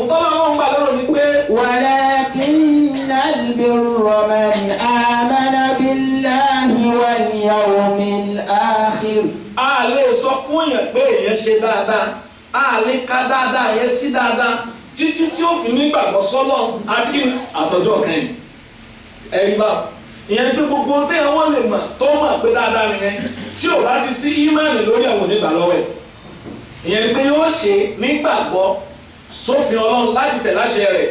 S1: ntọ́lá wọn gbà lọ́rọ̀ ni pé. walakinnal birra man amana billahi wal yawmil akhir. a lè sọ fún yẹn pé èèyàn ṣe dáadáa a lè ka dáadáa yẹn sí dáadáa títí tí ó fi nígbàgbọ́ sọ́lọ́ àti kí àtọ́jọ́ kẹ́yìn ẹ̀rí bá ìyẹn pé gbogbo téèyàn wọ́n lè mọ̀ tó mọ̀ pé dáadáa nìyẹn tí ò bá ti sí ímánì lórí àwọn onígbà lọ́wọ́ ẹ̀ ìyẹn pé yóò ṣe nígbàgbọ́ sófin Ọlọ́run láti tẹ̀ láṣẹ rẹ̀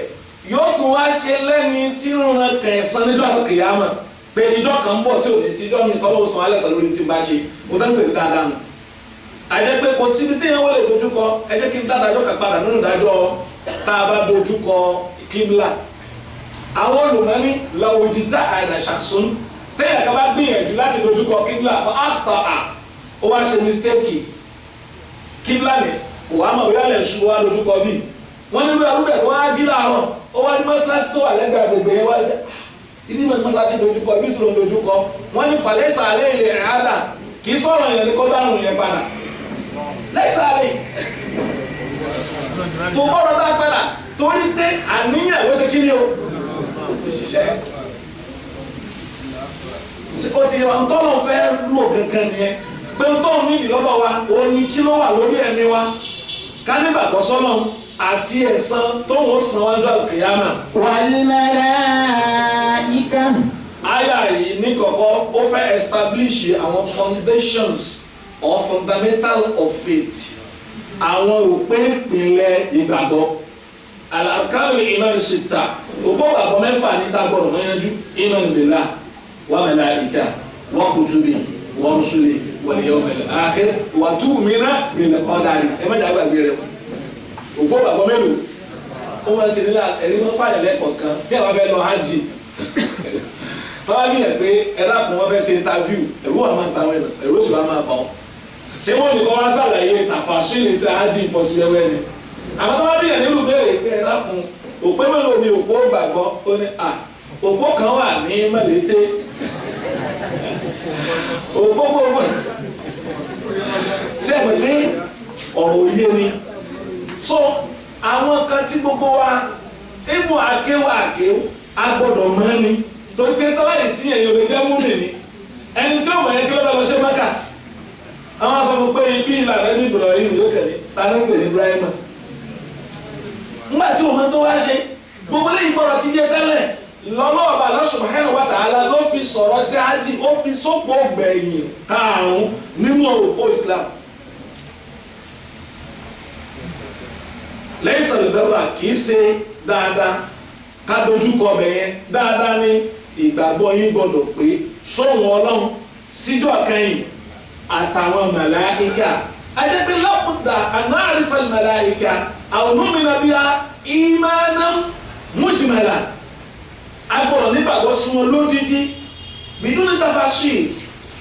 S1: yóò tún wá ṣe lẹ́ni tí ń ran kẹsàn níjọ́ àkìyàmọ̀ pé ìjọ́ kan ń bọ̀ tí ò ní sí ìjọ́ mi tọ́lọ́ sàn alẹ́ sàn lórí tí ń bá ṣe mo tẹ́ ń pè ní dáadáa nù. àjẹ́ pé kò síbi tí yẹn wọ́n lè dojúkọ ẹ jẹ́ kí n dáadáa jọ́ kà padà nínú ìdájọ́ tá a bá dojúkọ kíbla. àwọn olùmọ́ni làwùjítà àìdàṣàṣún téèyàn kan bá gbìyànjú láti dojúkọ kíbla fún àtọ̀ à ó wá ṣe mistake kíbla ni kò wá mọ̀ bóyá lè ṣubú wá dojúkọ bíi wọ́n ní wíwá rúbẹ̀ tó wá jí láàárọ̀ ó wá ní mọ́ṣáláṣí tó wà lẹ́gbẹ̀ẹ́ àgbègbè yẹn wá ibi mọ̀ mọ́ṣáláṣí dojúkọ bí sùn dojúkọ wọ́n ní falẹ́sà alẹ́ ilẹ̀ rẹ̀ ádà kì í sọ̀rọ̀ yẹn ní kọ́ dáhùn yẹn padà lẹ́sà alẹ́ tó gbọ́dọ̀ dá padà torí pé àníyàn ló ṣe kí ni o ṣiṣẹ́ ó ti yẹ wa ń tọ́lọ̀ fẹ́ lò kankan nìyẹn pé ń tọ́lọ̀ níbi lọ́dọ̀ wa òun ni kí ló wà lórí ẹ̀mí wa ká nígbàgbọ́ sọ́nà àti ẹ̀san tó ń san wájú àlùkìyámà.
S2: wal malaika.
S1: àyà yìí ní kọ̀kọ́ ó fẹ́ establish àwọn foundations or fundamental of faith àwọn òpin ìpìlẹ̀ ìgbàgbọ́ al-arkanu al-iman sitta òpó gbàgbọ́ mẹ́fà ní tá a gbọ́dọ̀ mọ́ yanjú iman billah wa malaika wa kutubi wa rusuli wal yawmil akhir wa tu'mina bil qadari ẹ má dàgbà gbé rẹ òpó gbàgbọ́ mélòó ó máa ń ṣe nílà ẹ̀rí wọn pàdé lẹ́kọ̀ọ́ kan tí àwọn fẹ́ lọ hajj báwa bí yẹn pé ẹ lákùn wọn fẹ́ ṣe interview ẹ̀rú wa máa bá wọn ẹ̀rú sì wá máa bá wọn ṣé wọn ní kọ́ wá sàlàyé tàfàṣìlì sí hajj ìfọ̀síwẹ́wẹ́ ni àwọn báwa bí yẹn nílùú béèrè pé ẹ lákùn òpó mélòó ni òpó gbàgbọ́ ó ní à òpó kan wà ní mẹ́lẹ́tẹ́ òpó gbogbo ṣé ẹ̀mọ̀ pé ọ̀rọ̀ òye ni so àwọn kan tí gbogbo wa ibù àkéwà agbọ́dọ̀ mọ́ ni torí pé tọ́lá yìí sí ẹ̀yìn olè jẹ́ múmi ni ẹni tí ó mọ̀ yẹn kí ló bá lọ ṣe Mẹ́kà àwọn sọ fún pé ibi ìlànà ní Ibrahim yóò tẹ̀lé tani ń pè ní Ibrahim ńgbà tí òun tó wá ṣe gbogbo lẹ́yìn gbọ́dọ̀ ti yé tẹ́lẹ̀ lọ́lọ́ọ̀bà Allah subhanahu wa ta'ala ló fi sọ̀rọ̀ sí ájì ó fi sópò gbẹ̀yìn karùn-ún nínú òpó Islam lẹ́yìn sọ̀rọ̀ kì í ṣe dáadáa ká dojúkọ ọbẹ̀ yẹn dáadáa ní ìgbàgbọ́ yín gbọ́dọ̀ pé sóhun Ọlọ́run síjọ́ kẹ́yìn àtàwọn màláíkà ajẹ́pẹ́ lọ́kùnrin àná àrífẹ́ màláíkà àwọn nómìnà bíi ìmánan mujmala agbọ́dọ̀ nígbàgbọ́ sí wọn lódìdí biduni tafashil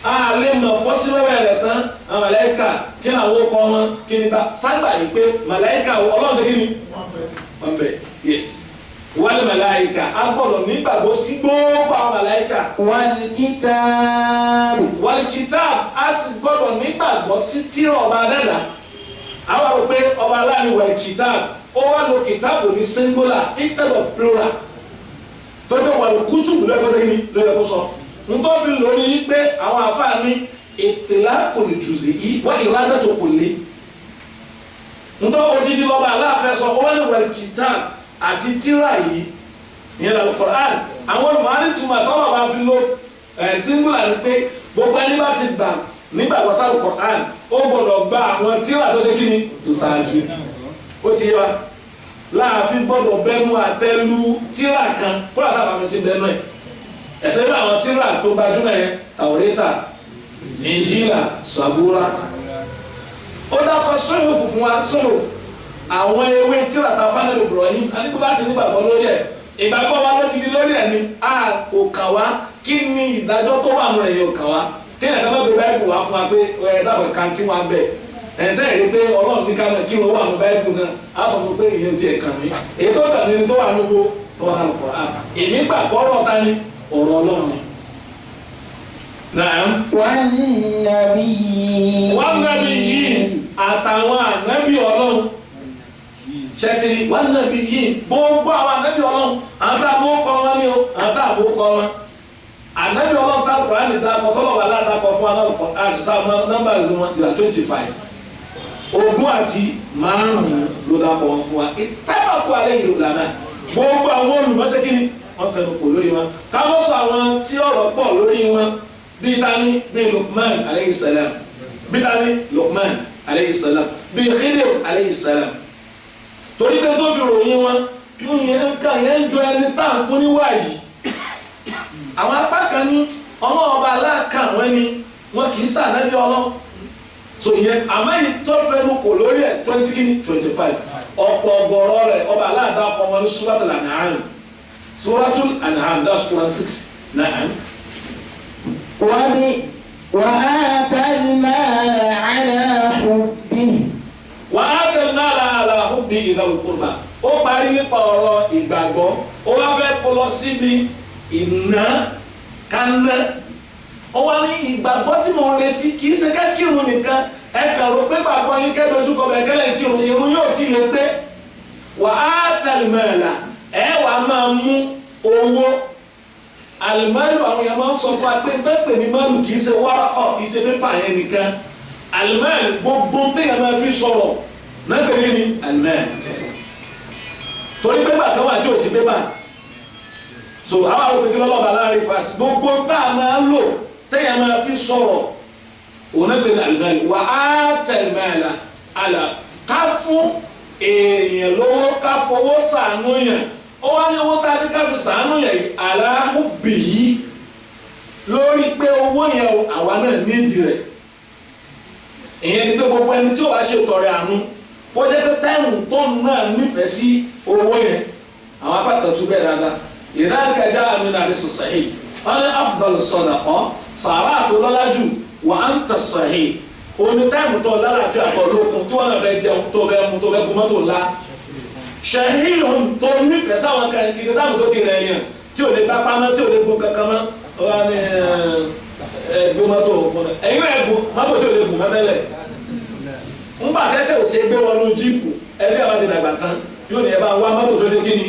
S1: àlẹ́ mọ̀ fọ́síwẹ́wẹ́ rẹ̀ tán àwọn màláíkà kí ni àwọn ọkọ wọn kí ni bá sábà yìí pé màláíkà Ọlọ́run ṣe kí ni wọ́n bẹ̀ yes wal màláíkà agbọ́dọ̀ nígbàgbọ́ sí gbogbo àwọn màláíkà. wal kitab a sì gbọ́dọ̀ nígbàgbọ́ sí tírà ọba dẹ́dà àwọn rò pé ọba aláàánú wal kitab ó wá lo kìtàbù ní singular instead of plural tó jẹ́ wal kutub lẹ́gbẹ̀ẹ́ ní lóye kó sọ nítorí fi lò ní pé àwọn àfáà ní itlaqul juz'i wa iradatu kulli nítorí odidi lọ́ba aláàfẹ́ sọ wọ́n ní wal kitab àti tírà yìí ìyẹn lọ Qur'an àwọn olùmọ̀ọ́nì túmọ̀ tọ́lọ̀ bá fi lo singular ni pé gbogbo ẹni bá ti gbà nígbàgbọ́ sáré Qur'an ó gbọ́dọ̀ gba àwọn tírà tó ṣe kí ni tó ṣáájú ó ti yé wa láàfin gbọ́dọ̀ bẹ́nu àtẹ́lu tírà kan kúrò àtàwọn ti bẹ́nu ẹ̀ ẹ̀sẹ̀ bí àwọn tírà tó gbajúmọ̀ yẹn Tàwórátà Ìnjílà Sàbúrà ó dákọ̀ sọ́yìn fùfún wa sọ́yìn àwọn ewé tírà tá a bá nílò Ibrahim anígbó láti nígbàgbọ́ lórí ẹ̀ ìgbàgbọ́ wa lójijì lórí ẹ̀ ni a kò kà wá kí ni ìdájọ́ tó wà nù rẹ̀ yóò kà wá kí ni àtàwọn gbé báyìí wá fún wa pé ẹ̀ dábàá kan tí wọ́n á bẹ̀ ẹ̀sẹ̀ rí pé Ọlọ́run ní ká mọ̀ kí wọ́n wà nù báyìí náà á sọ fún pé ìyẹn ti ẹ̀ kàn mí èyí tó kàn mí ni tó wà níbo tó wà nù Qur'an èmi gbàgbọ́ ọ̀rọ̀ ta ni ọ̀rọ̀ Ọlọ́run ni. wọ́n nàbí yìí àtàwọn ànábì Ọlọ́run ṣẹ́tìrì wọ́n nàbí yìí gbogbo àwọn ànábì Ọlọ́run àwọn tá a mú kọ́ wọn ní o àwọn tá a mú kọ́ wọn ànábì Ọlọ́run tá a kọ́ láti dákọ̀ tọ́lọ̀ wà ládàkọ̀ fún anáwó sáà nọ́mbà wọn ìgbà 25 ogún àti márùn-ún ló dákọ̀ wọn fún wa ìtẹ́fàkù alẹ́ yìí lànà gbogbo àwọn olùmọ́sẹ́kìnì wọ́n fẹ́ kò lórí wọn káwọn sọ àwọn tí ọ̀rọ̀ pọ̀ lórí wọn bíi tani bíi Luqman aleyhi salam bíi tani Luqman aleyhi salam bíi Khidir aleyhi salam torí pé tó fi ròyìn wọn yẹn ká yẹn jọ ẹni tá à ń fún níwáyìí àwọn apá kan ní ọlọ́ọ̀ba aláàkà wọn ni wọn kì í sànẹ́bí ọlọ́ so ìyẹn àmọ́ yìí tó fẹnu kò lórí ẹ̀ 25 ọ̀pọ̀ ọgọ́rọ̀ rẹ̀ ọba aláàdá ọkọ̀ wọn ní Suratul An'am Suratul An'am that's Quran 6 na'am.
S2: وآتى المال على حبه
S1: وآتى المال على حبه ذوي القربى ó parí nípa ọ̀rọ̀ ìgbàgbọ́ ó wá fẹ́ kó lọ síbi ìná kaná ó wá ní ìgbàgbọ́ tí mo retí kì í ṣe ká kírun nìkan ẹ kàn rò pé gbàgbọ́ yín kẹ́dọ̀ọ́jú kọ bẹ̀ kẹ́lẹ̀ kírun irun yóò ti lè pé وآتى المال ẹ wà máa mú owó alimalu àwọn èèyàn máa ń sọ fún wa pé pẹ́pẹ́ ní malu kì í ṣe wárakọ̀ kì í ṣe pépà yẹn nìkan alimalu gbogbo téèyàn máa fi sọ̀rọ̀ náà pẹ̀lú ní alimalu torí pépà kan wà tí ò sí pépà so àwọn àwọn òpèkè lọ́lọ́ba láàrin fásitì gbogbo tá a máa ń lò téèyàn máa fi sọ̀rọ̀ òun náà pẹ̀lú alimalu wà á tẹ̀lẹ́mẹ́lá àlà ká fún èèyàn lówó ká fowó ṣàánú yẹn ó wá ní owó tá a ti ká fi ṣàánú yẹn aláhùbì yìí lórí pé owó yẹn àwa náà nídìí rẹ̀ ìyẹn ni pé gbogbo ẹni tí ó bá ṣe tọrẹ àánú kó jẹ́ pé táìmù tó náà nífẹ̀ẹ́ sí owó yẹn àwọn apákan tún bẹ́ẹ̀ dáadáa ìdáríkà já àmì náà ní sọ̀sọ̀hì wọn ní afdal sadaqa sàrà tó lọ́lá jù wa anta sahih òní táìmù tó lálàáfíà tó lókun tí wọ́n náà fẹ́ jẹun tó fẹ́ mu tó fẹ́ gun mọ́tò ńlá ṣahihun tó nífẹ̀ẹ́ sáwọn kan kì í ṣe táìmù tó ti rẹ̀ yàn tí ò lè gbá pamọ́ tí ò lè gun kankan mọ́ wọ́n ní gbé mọ́tò fún ẹ ẹ̀yin náà gun mọ́tò tí ò lè gun mọ́tẹ́lẹ̀ ń bà tẹ́sẹ̀ ò ṣe gbé wọnú jíìpù ẹbí àbá ti dàgbà tán yóò ní ẹ bá wá mọ́tò tó ṣe kí ni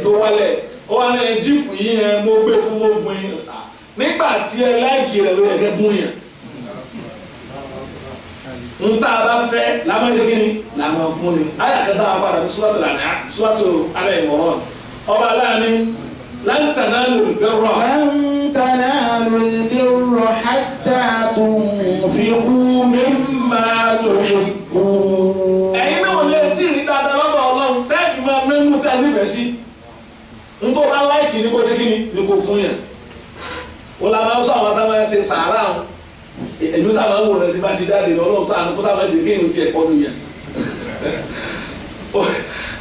S1: tó wálẹ̀ ó wá ní jíìpù yìí yẹn mo gbé fún mo gun yín nígbà tí ẹ láìkì rẹ̀ ló yẹ kẹ́ gún yẹn ń tá a bá fẹ́ làwọn ṣe kí ni làwọn fún ni ayàkẹ́ tá a padà ní súwátò lànà súwátò alẹ́ ìmọ̀ràn ọba aláàánú lan tanalul birra.
S2: lan tanalul birra hatta tunfiqu mimma tuhibbun.
S1: ẹ̀yin náà lè tí ì rí dáadáa lọ́dọ̀ ọlọ́run tẹ́ẹ̀fì máa nánú tẹ́ nífẹ̀ẹ́ sí ń tó bá láìkì ní kó ṣe kí ni kó fún yẹn ó la máa ń sọ àwọn táwọn ẹ̀ ṣe sàárà wọn ẹ̀mí sábà ń wò rẹ̀ tí bá ti jáde lọ́wọ́ sáà kó sábà jẹ́ kéèyàn ti ẹ̀kọ́ nìyẹn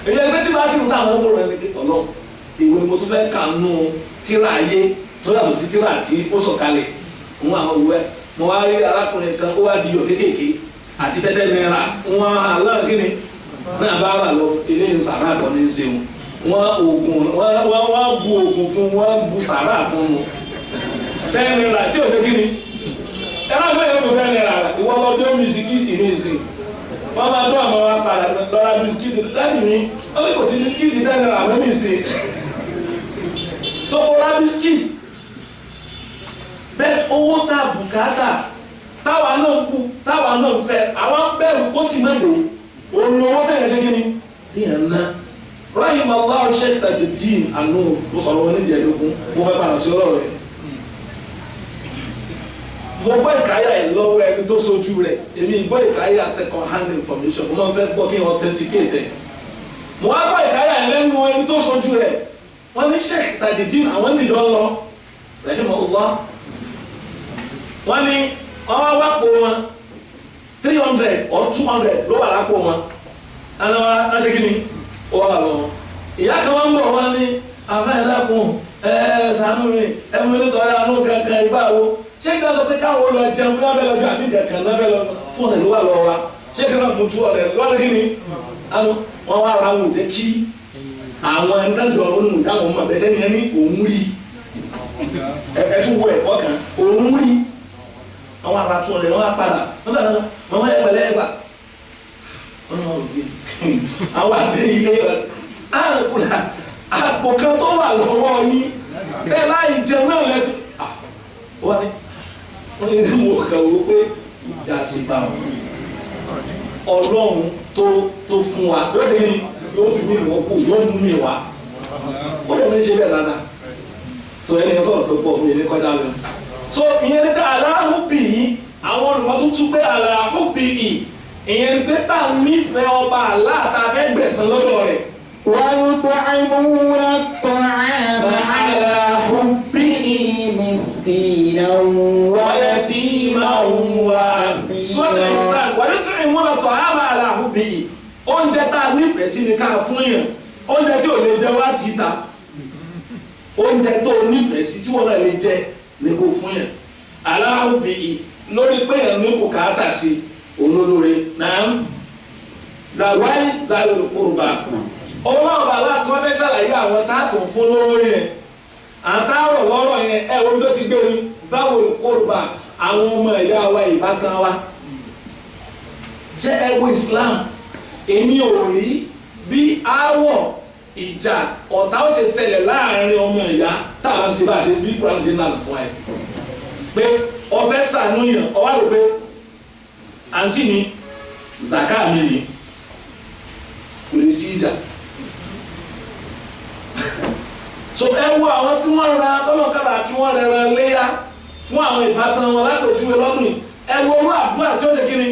S1: èyí ẹgbẹ́ tí bá ti ń sábà ń wò rẹ̀ ní ọ̀nà ìwé ni mo tún fẹ́ kà nù tíra ayé tó yàtọ̀ sí tíra tí ó sọ̀kalẹ̀ ń àwọn òwúwẹ́ mo wá rí arákùnrin kan ó wá di iyọ̀ kéékèèké àti tẹ́tẹ́ náírà wọn aláwọ̀ kíni náà bá wà lọ ilé sàrà àbọ̀ ní í ṣeun wọn oògùn wọn bu oògùn fún wọn bu sàrà fún un tẹ́tẹ́ náírà tí ò fẹ́ kíni ẹ̀rọ ìgbẹ́ yẹn kò fẹ́ náírà ìwọ lọ́jọ́ bisikíìtì ní ìsìn wọ́n máa dún àmọ́ wa padà lọ́ra bisikíìtì láti ní wọ́n lè kò sí bisikíìtì tẹ́ náírà mọ́ ní ìsìn tó kó ra bisikíìtì bẹ́ẹ̀ owó tá a bùkátà táwa náà kú táwa náà fẹ́ àwọn bẹ̀rù kó sì máa dé òun owó tẹ̀yẹ̀ ṣe kí ni tíyẹn ná rahim allah sheikh Tajuddin àánú mo sọ̀rọ̀ wọn nídìí ẹ̀dógún mo fẹ́ padà sí ọlọ́rọ̀ rẹ̀ mo gbọ́ ìkáyà ẹ̀ lọ́wọ́ ẹni tó sojú rẹ̀ èmi gbọ́ ìkáyà second hand information mo máa ń fẹ́ gbọ́ kí n authenticate ẹ̀ mo wá gbọ́ ìkáyà ẹ̀ lẹ́nu ẹni tó sojú rẹ̀ wọ́n ní sheikh Tajuddin àwọn ìdíjọ́ lọ rahim allah wọ́n ní wọ́n wá pò wọn 300 or 200 ló wà lápò wọn ẹni wọ́n ṣe kí ni ó wà lọ́wọ́ ìyá kan wọ́n ń bọ̀ wọ́n ní afẹ́ ẹ̀dàkùn ṣàánú mi ẹ̀fún mi nítorí àánú kankan ìbáwo ṣé kí wọ́n sọ pé káwọn lọ jẹun bí wọ́n fẹ́ lọ jẹ àbí kankan lọ́fẹ́ lọ 200 ló wà lọ́wọ́ wa ṣé kí wọ́n mú 200 lọ́wọ́ kí ni wọ́n wá ra wọn jẹ́ kí àwọn ẹ̀ńtẹ́jọ́ ọ̀hún dáhùn mọ̀ bẹ́tẹ́ ni ẹni òun rí ẹ̀tún wọ ẹ̀kọ́ kan òun rí àwọn ará tún ọ̀rẹ́ wọn á padà wọn bá wọn mọ ẹgbẹ̀lẹ́ ẹgbà wọn náà rò bí àwọn àdé ilé àrùnkùnà àpò kan tó wà lọ́wọ́ yín bẹ́ẹ̀ láì jẹun náà lẹ́tù wọ́n ní mo kàn wó pé ìjà sí bá wọn ọlọ́run tó fún wa yóò fi yóò fi mí wọ́n kú yóò mú mi wá ó lè mi ṣe bẹ́ẹ̀ dáadáa so ẹni sọ̀rọ̀ tó pọ̀ mi ní kọjá lọ so ìyẹn ní ká aláhùbì yìí àwọn olùmọ̀ tó tún pé aláhùbì yìí ìyẹn ní pé tá a nífẹ̀ẹ́ ọba aláàtà fẹ́ gbẹ̀sán lọ́dọ̀ rẹ̀.
S2: ويطعمون الطعام على حبه مسكينا ويتيما وأسيرا.
S1: ويطعمون الطعام على حبه oúnjẹ tá a nífẹ̀ẹ́ sí ni ká fún yàn oúnjẹ tí ò lè jẹ wá ti ta oúnjẹ tó nífẹ̀ẹ́ sí tí wọ́n náà lè jẹ ní kò fún yàn aláhùbìyì lórí pé yàn ní kò káàtà sí olólórí náà zalul qurba ọlọ́run bàbá tí wọ́n fẹ́ ṣàlàyé àwọn táàtò fún lóró yẹn àtàrọ̀ lọ́rọ̀ yẹn orí tó ti gbé ní zawul qurba àwọn ọmọ ìyá wa ìbátan wa jẹ́ ẹgbẹ́ Islam èmi ò rí bí aáwọ̀ ìjà ọ̀tá ó ṣe ṣẹlẹ̀ láàrin ọmọ ìyá táwọn ṣe bá ṣe bí kúrò ṣe ń lànà fún ẹ pé ọfẹ́ sànúyàn ọwá rò pé àǹtí mi zaka mi ni kò lè sí ìjà so ẹ wo àwọn tí wọ́n ra tọ́lọ́kàrà kí wọ́n rẹ̀rẹ̀ léyà fún àwọn ìbátan wọn látòjúwe lọ́dún ẹ wo orú àdúrà tí ó ṣe kí ni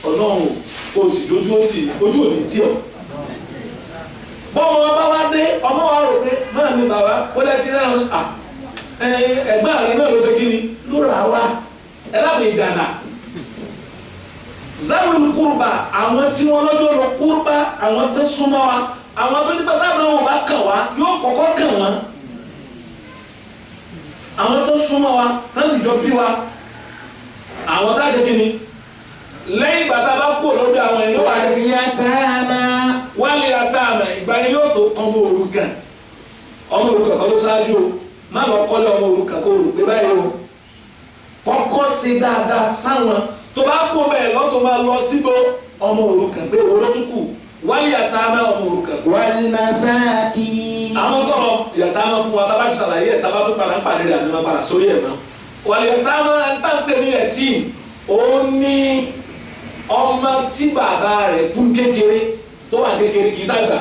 S1: ọlọ́run kò sì dojú ó tì ojú ò ní tí ọ bọ́mọ bá wá dé ọmọ wa rò pé náà ni bàbá ó lẹ́ ti rẹ́rùn ẹ̀gbọ́n rẹ̀ náà ló ṣe kí ni ló rà wá ẹ lábẹ́ ìjànà zawil kurba àwọn tí wọ́n lọ́jọ́ lọ kurba àwọn tó súnmọ́ wa àwọn tó ti pẹ́ táwọn ọmọ bá kàn wá yóò kọ́kọ́ kàn wọ́n àwọn tó súnmọ́ wa tán ìjọ bí wa àwọn tá a ṣe kí ni lẹ́yìn ìgbà tá a bá kú lórí àwọn ẹni wá wálé àtàmà ìgbà ni yóò tó ọmọ òrukàn kan ló ṣáájú o má lọ kọ́lé ọmọ òrukàn kó rò pé báyìí o kọ́kọ́ ṣe dáadáa sáwọn tó bá kú bẹ́ẹ̀ lọ́tọ̀ máa lọ síbò ọmọ òrukàn pé owó ló tún kù wálé àtàmà ọmọ òrukàn.
S2: wàlmàsáàkì.
S1: àwọn sọ̀rọ̀ ìyàtàmà fún wa tábà ṣàlàyé ẹ̀ tábà tó padà ń pàdé rẹ̀ àti máa padà sórí ẹ̀ mọ́ wálé àtàmà ń tàǹtẹ̀ ní ẹ̀tí ó ní ọmọ tí bàbá rẹ̀ kú kékeré tó wà kékeré kì í sàgbà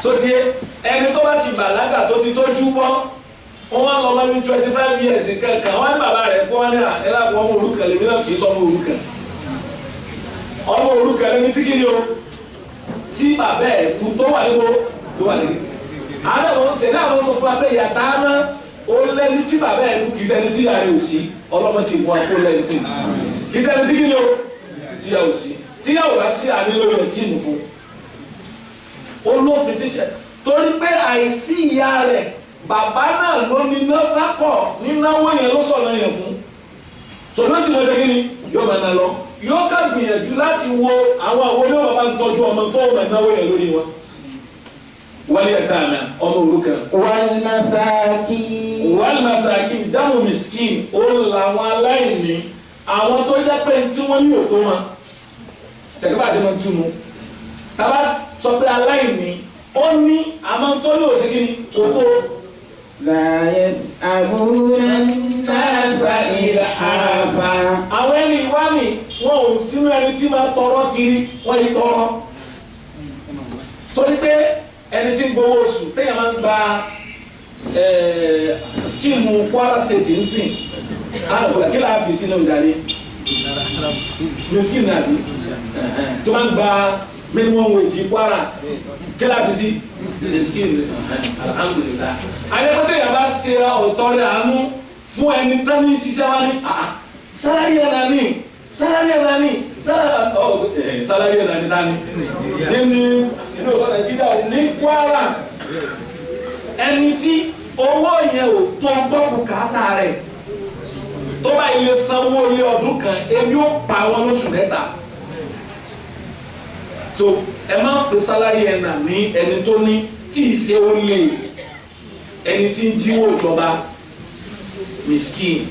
S1: tó ti ẹni tó bá ti bàlágà tó ti tójú bọ́ wọ́n wá lọ mọ́ ní 25 years kankan wọ́n ní bàbá rẹ̀ kó wọ́n ní ẹlẹ́gbọ́n ọmọ òrukàn lèmi náà kì í sọ ọmọ òrukàn ọmọ òrukàn lèmi tí kí ni o tí bàbá ẹ̀ kú tó wà níbo tó wà níbi àwọn ṣẹlẹ̀ àwọn sọ fún wa pé ìyàtá náà ó lẹ́ni tí bàbá ẹ̀ kú kì í ṣẹni tí ìyá rẹ̀ ò sí ọlọ́mọ ti mú akó lẹ́yìn sí kì í ṣẹni tí kí ni o tí ìyá ò sí tí ìyá ò bá sí àní lórí ẹ̀ tí ì mú fún olófin tíṣẹ torí pé àìsí ìyá rẹ̀ bàbá náà ló ní náfàkọ̀ nínáwó yẹn ló sọ̀rọ̀ yẹn fún ṣùgbọ́n sì wọ́n ṣe kí ni yóò máa ná lọ yóò ká gbìyànjú láti wo àwọn àwọn oníwọ̀n bá ń tọ́jú ọmọ tó máa náwó yẹn lórí wọn wálé ẹ̀ta àná ọmọ òrukàn. wàlmàsáàkì jámù miskin ó làwọn aláìní àwọn tó jẹ́ pé tí wọ́n ní òtó wọn ṣẹ̀kẹ́ bá ṣe máa túnu tábà sọ pé aláìní ó ní àmọ́ tó ní òsèkí ni òtó.
S2: La yas'aluna an-nasa ilhafa.
S1: àwọn ẹni ìwá ni wọn ò sínú ẹni tí máa tọrọ kiri wọn yìí tọrọ torí pé ẹni tí ń gbowó oṣù téèyàn máa ń gba skíìmù Kwara State ń sìn àlùkò kí láà fi sínú ìdarí miskin náà bí tó máa ń gba minimum wage Kwara kí láà fi sí miskin alhamdulillah ayẹ́pẹ́tẹ́ yàrá bá ṣe ọ̀tọ́ rẹ̀ àánú fún ẹni tán ní ṣiṣẹ́ wá ní sálárì ẹ̀ náà ní sálárì ẹ̀ náà ní sálárì ẹ̀ náà ní tání nínú inú ọ̀sán Nàìjíríà ní Kwara ẹni tí owó yẹn ò tó gbọ́ bùkátà rẹ̀ tó bá ilé sanwó ilé ọdún kan ebi ó pa wọn lóṣù mẹ́ta so ẹ máa pè sálárì ẹ̀ náà ní ẹni tó ní tí ì ṣe ó lè ẹni tí ń jíwó ìjọba miskin.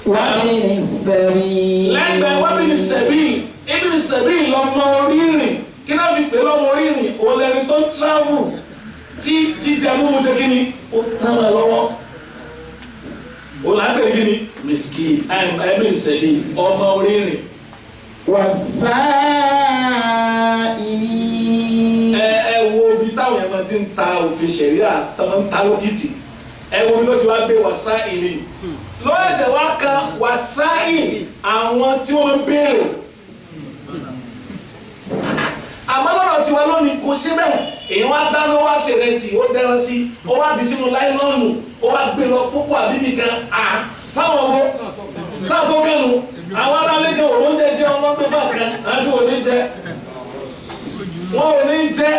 S2: wabini sabil.
S1: lẹ́gbẹ̀ẹ́ wabini sabil ibini sabil lọ́mọ orírìn kí náà fi pè lọ́mọ orírìn òun lẹni tó travel tí jíjẹ múmu ṣe kí ni ó tán wọn lọ́wọ́ òun là ń pè ní kí ni miskin ibini sabil ọmọ orírìn.
S2: wasaili.
S1: ẹ wo ibi táwọn yẹn máa ti ń ta òfin ṣẹ̀ríà táwọn ń ta lókìtì ẹ wo bí ló ti wá gbé wasaili lọ́ọ̀ṣẹ̀ wá kan wasaili àwọn tí wọ́n ń béèrè àmọ́ lọ́dọ̀ tiwa lónìí kò ṣe bẹ́ẹ̀ èèyàn wá dáná wá ṣèrẹsì ó dẹran sí ó wá di sínú láìlọ́ọ̀nù ó wá gbé lọ púpọ̀ àbíbí kan fáwọn ọmọ sáà tó kẹnu àwọn aráàlú òun jẹjẹ ọlọ́gbẹ́ bá kan àti òní jẹ wọn ò ní jẹ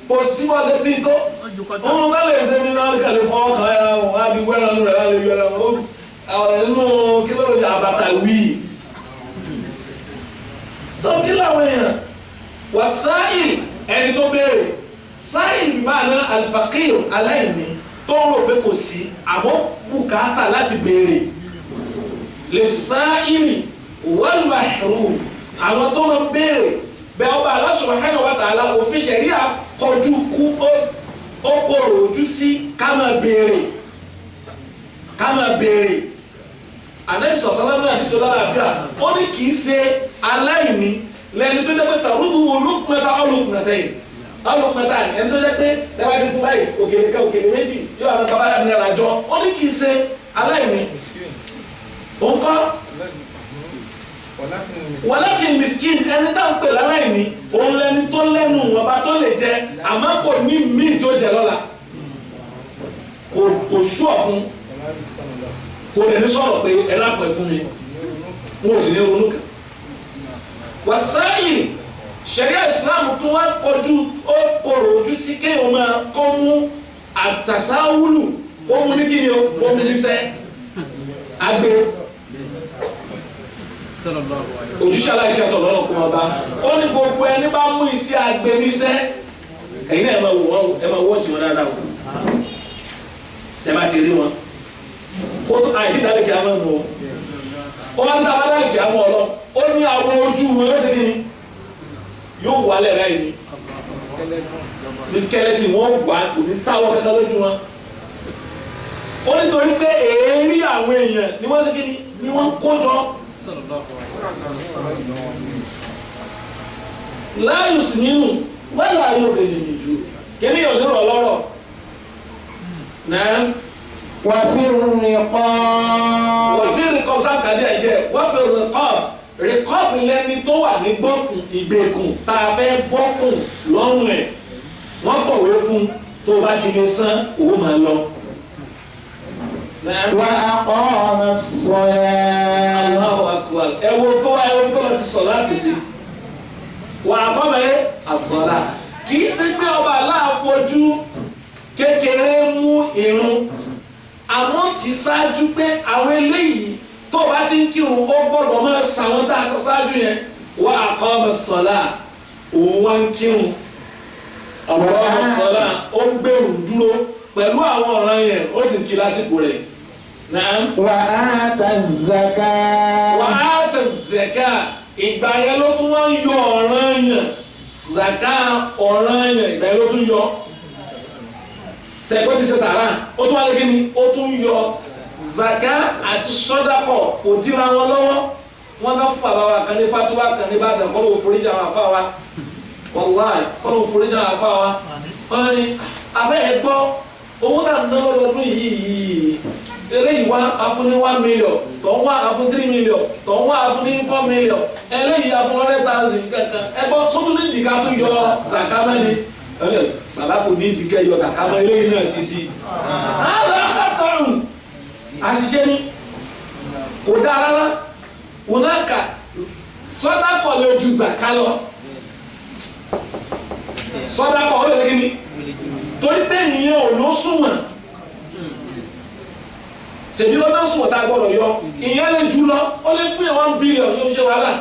S1: kò sí wọ́n ṣe tí tó wọn bá lè ṣe ní náà kàlẹ́ fún ọkàn ẹ̀ wọ́n á fi wẹ́rẹ́ nù rẹ̀ wá lè yọrẹ wọn nínú kí ló ń àbàtà wíì sọ kí làwọn èèyàn wasail ẹni tó béèrè sáìl máa ná alfaqir aláìní tó ń rò pé kò sí àmọ́ bùkátà láti béèrè lè sáìlì wal mahrum àwọn tó máa ń béèrè bẹ́ẹ̀ ọba Allah subhanahu wa ta'ala òfin ṣẹ̀rí àkọjú kú ó kòrò ojú sí ká máa béèrè Ànábì sallallahu alaihi wasallam náà àfíà ó ní kì í ṣe aláìní lẹ́ni tó jẹ́ pé tàrúdù olùkùnmẹ́ta ọlùkùnmẹ́tẹ́yìn ẹni tó jẹ́ pé lẹ́wà ti fún báyìí òkèlè kan òkèlè méjì yóò àwọn kábàlà ní ẹ̀ràjọ ó ní kì í ṣe aláìní òǹkọ́ walakin miskin ẹni tá ń pè láláìní òun lẹni tó lẹ́nu wọn bá tó lè jẹ àmọ́ kò ní míì tí ó jẹ lọ́la kò ṣúọ̀ fún kò lè ní sọ̀rọ̀ pé ẹ lápẹ̀ fún mi wọn ò sì ní ronú kan wàsáyìn ṣẹ̀ríà ìsìláàmù tó wá kọjú ó kòrò ojú sí kéèyàn máa kọ́ mú àtàsáwùlù kó mú ní kí ni ó kó mú níṣẹ́ agbe òjúṣe aláìkẹ́tọ̀ lọ́nà kó wọn bá ó ní gbogbo ẹni bá mú iṣẹ́ agbe níṣẹ́ ẹ̀yin náà ẹ máa wọ́ tí wọ́n dáadáa wò ẹ bá ti rí wọn kó tó àìtí ìdálẹ́kẹ̀ á máa mú ọ wọ́n ń ta abádálẹ́kẹ̀ á mú ọ lọ ó ní àwọn ojú wọn ló ṣe kí ni yóò wà lẹ́rẹ́ yìí ní skeleton wọ́n wà kò ní sáwọ́ kankan lójú wọn ó nítorí pé èérí àwọn èèyàn ni wọ́n ṣe kí ni wọ́n kó jọ láàyò sí nínú wọ́n láàyò lè lè jù kí ni yóò lérò lọ́rọ̀ náà
S2: وفي
S1: الرقاب sáàkàdé ẹ̀jẹ̀ وفي الرقاب rìkọ́ọ̀bù lẹ́ni tó wà ní gbọ́kùn ìgbèkùn tá a fẹ́ gbọ́kùn lọ́rùn ẹ̀ wọ́n kọ̀wé fún tó bá ti lè san owó máa lọ.
S2: وأقام الصلاة.
S1: Allahu akbar ẹ̀wọ̀n tó lọ ti sọ láti sí. wà á kọ́ mẹ́rẹ́ àsọ̀lá kì í ṣe pé ọba aláàfojú kékeré mú irun àmọ́ ti ṣáájú pé àwọn eléyìí tó bá ti ń kírun ó gbọ́dọ̀ máa sàwọn tá a sọ ṣáájú yẹn wà á kọ́ ọmọ sọ̀lá òun wá ń kírun ọ̀pọ̀ ọmọ sọ̀lá ó ń gbèrú dúró pẹ̀lú àwọn ọ̀ràn yẹn ó sì ń kí lásìkò rẹ̀.
S2: wà á ta zaka.
S1: wà á ta zaka ìgbà yẹn ló tún wá ń yọ ọ̀ràn yẹn zaka ọ̀ràn yẹn ìgbà yẹn ló tún yọ sẹ́kọ́ ti ṣe sàrà ó tún wá lé kí ni ó tún yọ zaka àti sọdakọ kò dira wọn lọ́wọ́ wọn náà fún bàbá wa kan ní fatiwa kan ní Ìbàdàn kọ́ ló foríjà wọn àfa wa wàláì kọ́ ló foríjà wọn àfa wa wọn ní abẹ́ ẹ̀ gbọ́ owó tà ń ná lọ́dún yìí eléyìí wá afún ní 1 million tó ń wá afún 3 million tó ń wá afún ní 4 million eléyìí afún 100,000 kankan ẹ gbọ́ sótú ní ìdíkà tó yọ zaka mẹ́ni bàbá kò ní ìdíkà yọ zaka mẹ́ eléyìí náà ti di àṣìṣe ni kò dá rárá wọn náà kà sọdakọ lè ju zaka lọ sọdakọ ó lè kí ni torí pé ìyẹn ò ló súnmọ́ ṣèbí ló bá súnmọ́ tá a gbọ́dọ̀ yọ ìyẹn lè jù lọ ó lè fún yẹn 1 billion yóò ṣe wàhálà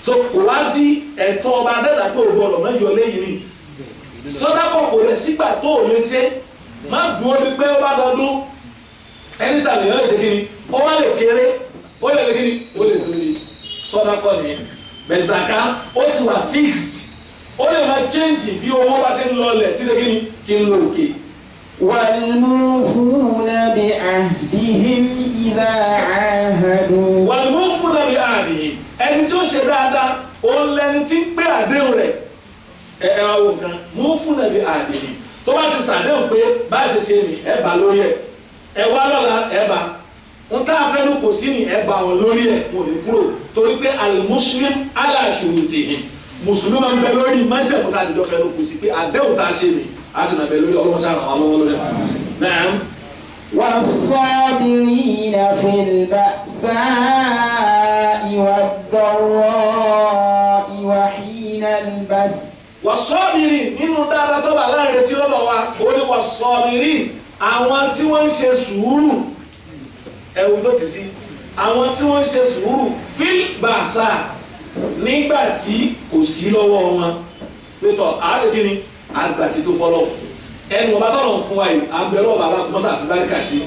S1: so kò wá di ẹ̀tọ́ ọba adẹ́dàá pé ò gbọ́dọ̀ mẹ́jọ lẹ́yìn ni sọdakọ kò lè sígbà tó ò lè ṣe má dúró ní pé ó bá dọdún ẹni tàbí yóò ṣe kíni ó wá lè kéré ó lè kíni ó lè tóbi sọdakọ ni bẹ̀zàká ó ti wà fixed ó lè máa change bí owó bá ṣe ń lọlẹ̀ tí kíni ti ń lọ òkè.
S2: والموفون بعهدهم إذا عاهدوا.
S1: والموفون بعهدهم ẹni tí ó ṣe dáadáa òun lẹni tí ń pé àdéhùn rẹ̀ àwọn kan موفون بعهدهم tó bá ti ṣàdéhùn pé bá ṣe ṣe ni ẹ bá lórí ẹ ẹ wá lọ́la ẹ bá ń tá a fẹ́nu kò sí ni ẹ bá wọn lórí ẹ wọn ò ní kúrò torí pé al-muslim ala shurutihim mùsùlùmí máa ń bẹ lórí májèmú tá a dìjọ fẹ́nu kò sí pé àdéhùn tá a ṣe ni a sì máa bẹ lórí ọlọ́mọṣẹ́ àwọn ọmọ lórí ẹ.
S2: والصابرين في البأساء والضراء وحين البأس.
S1: wàsọ́ọ̀bìrì nínú dáadáa tó bá láàrin tí ó lọ wa ó ní wàsọ́ọ̀bìrì àwọn tí wọ́n ń ṣe sùúrù ẹ̀wù tó ti sí àwọn tí wọ́n ń ṣe sùúrù fil bàṣà nígbà tí kò sí lọ́wọ́ wọn pétọ́ àásì kí ni àgbàtí tó fọ́lọ́ ẹnu ọba tọ́lọ̀ fún wa yìí àgbẹ̀rọ̀ bàbá mọ́sà fún báríkà sí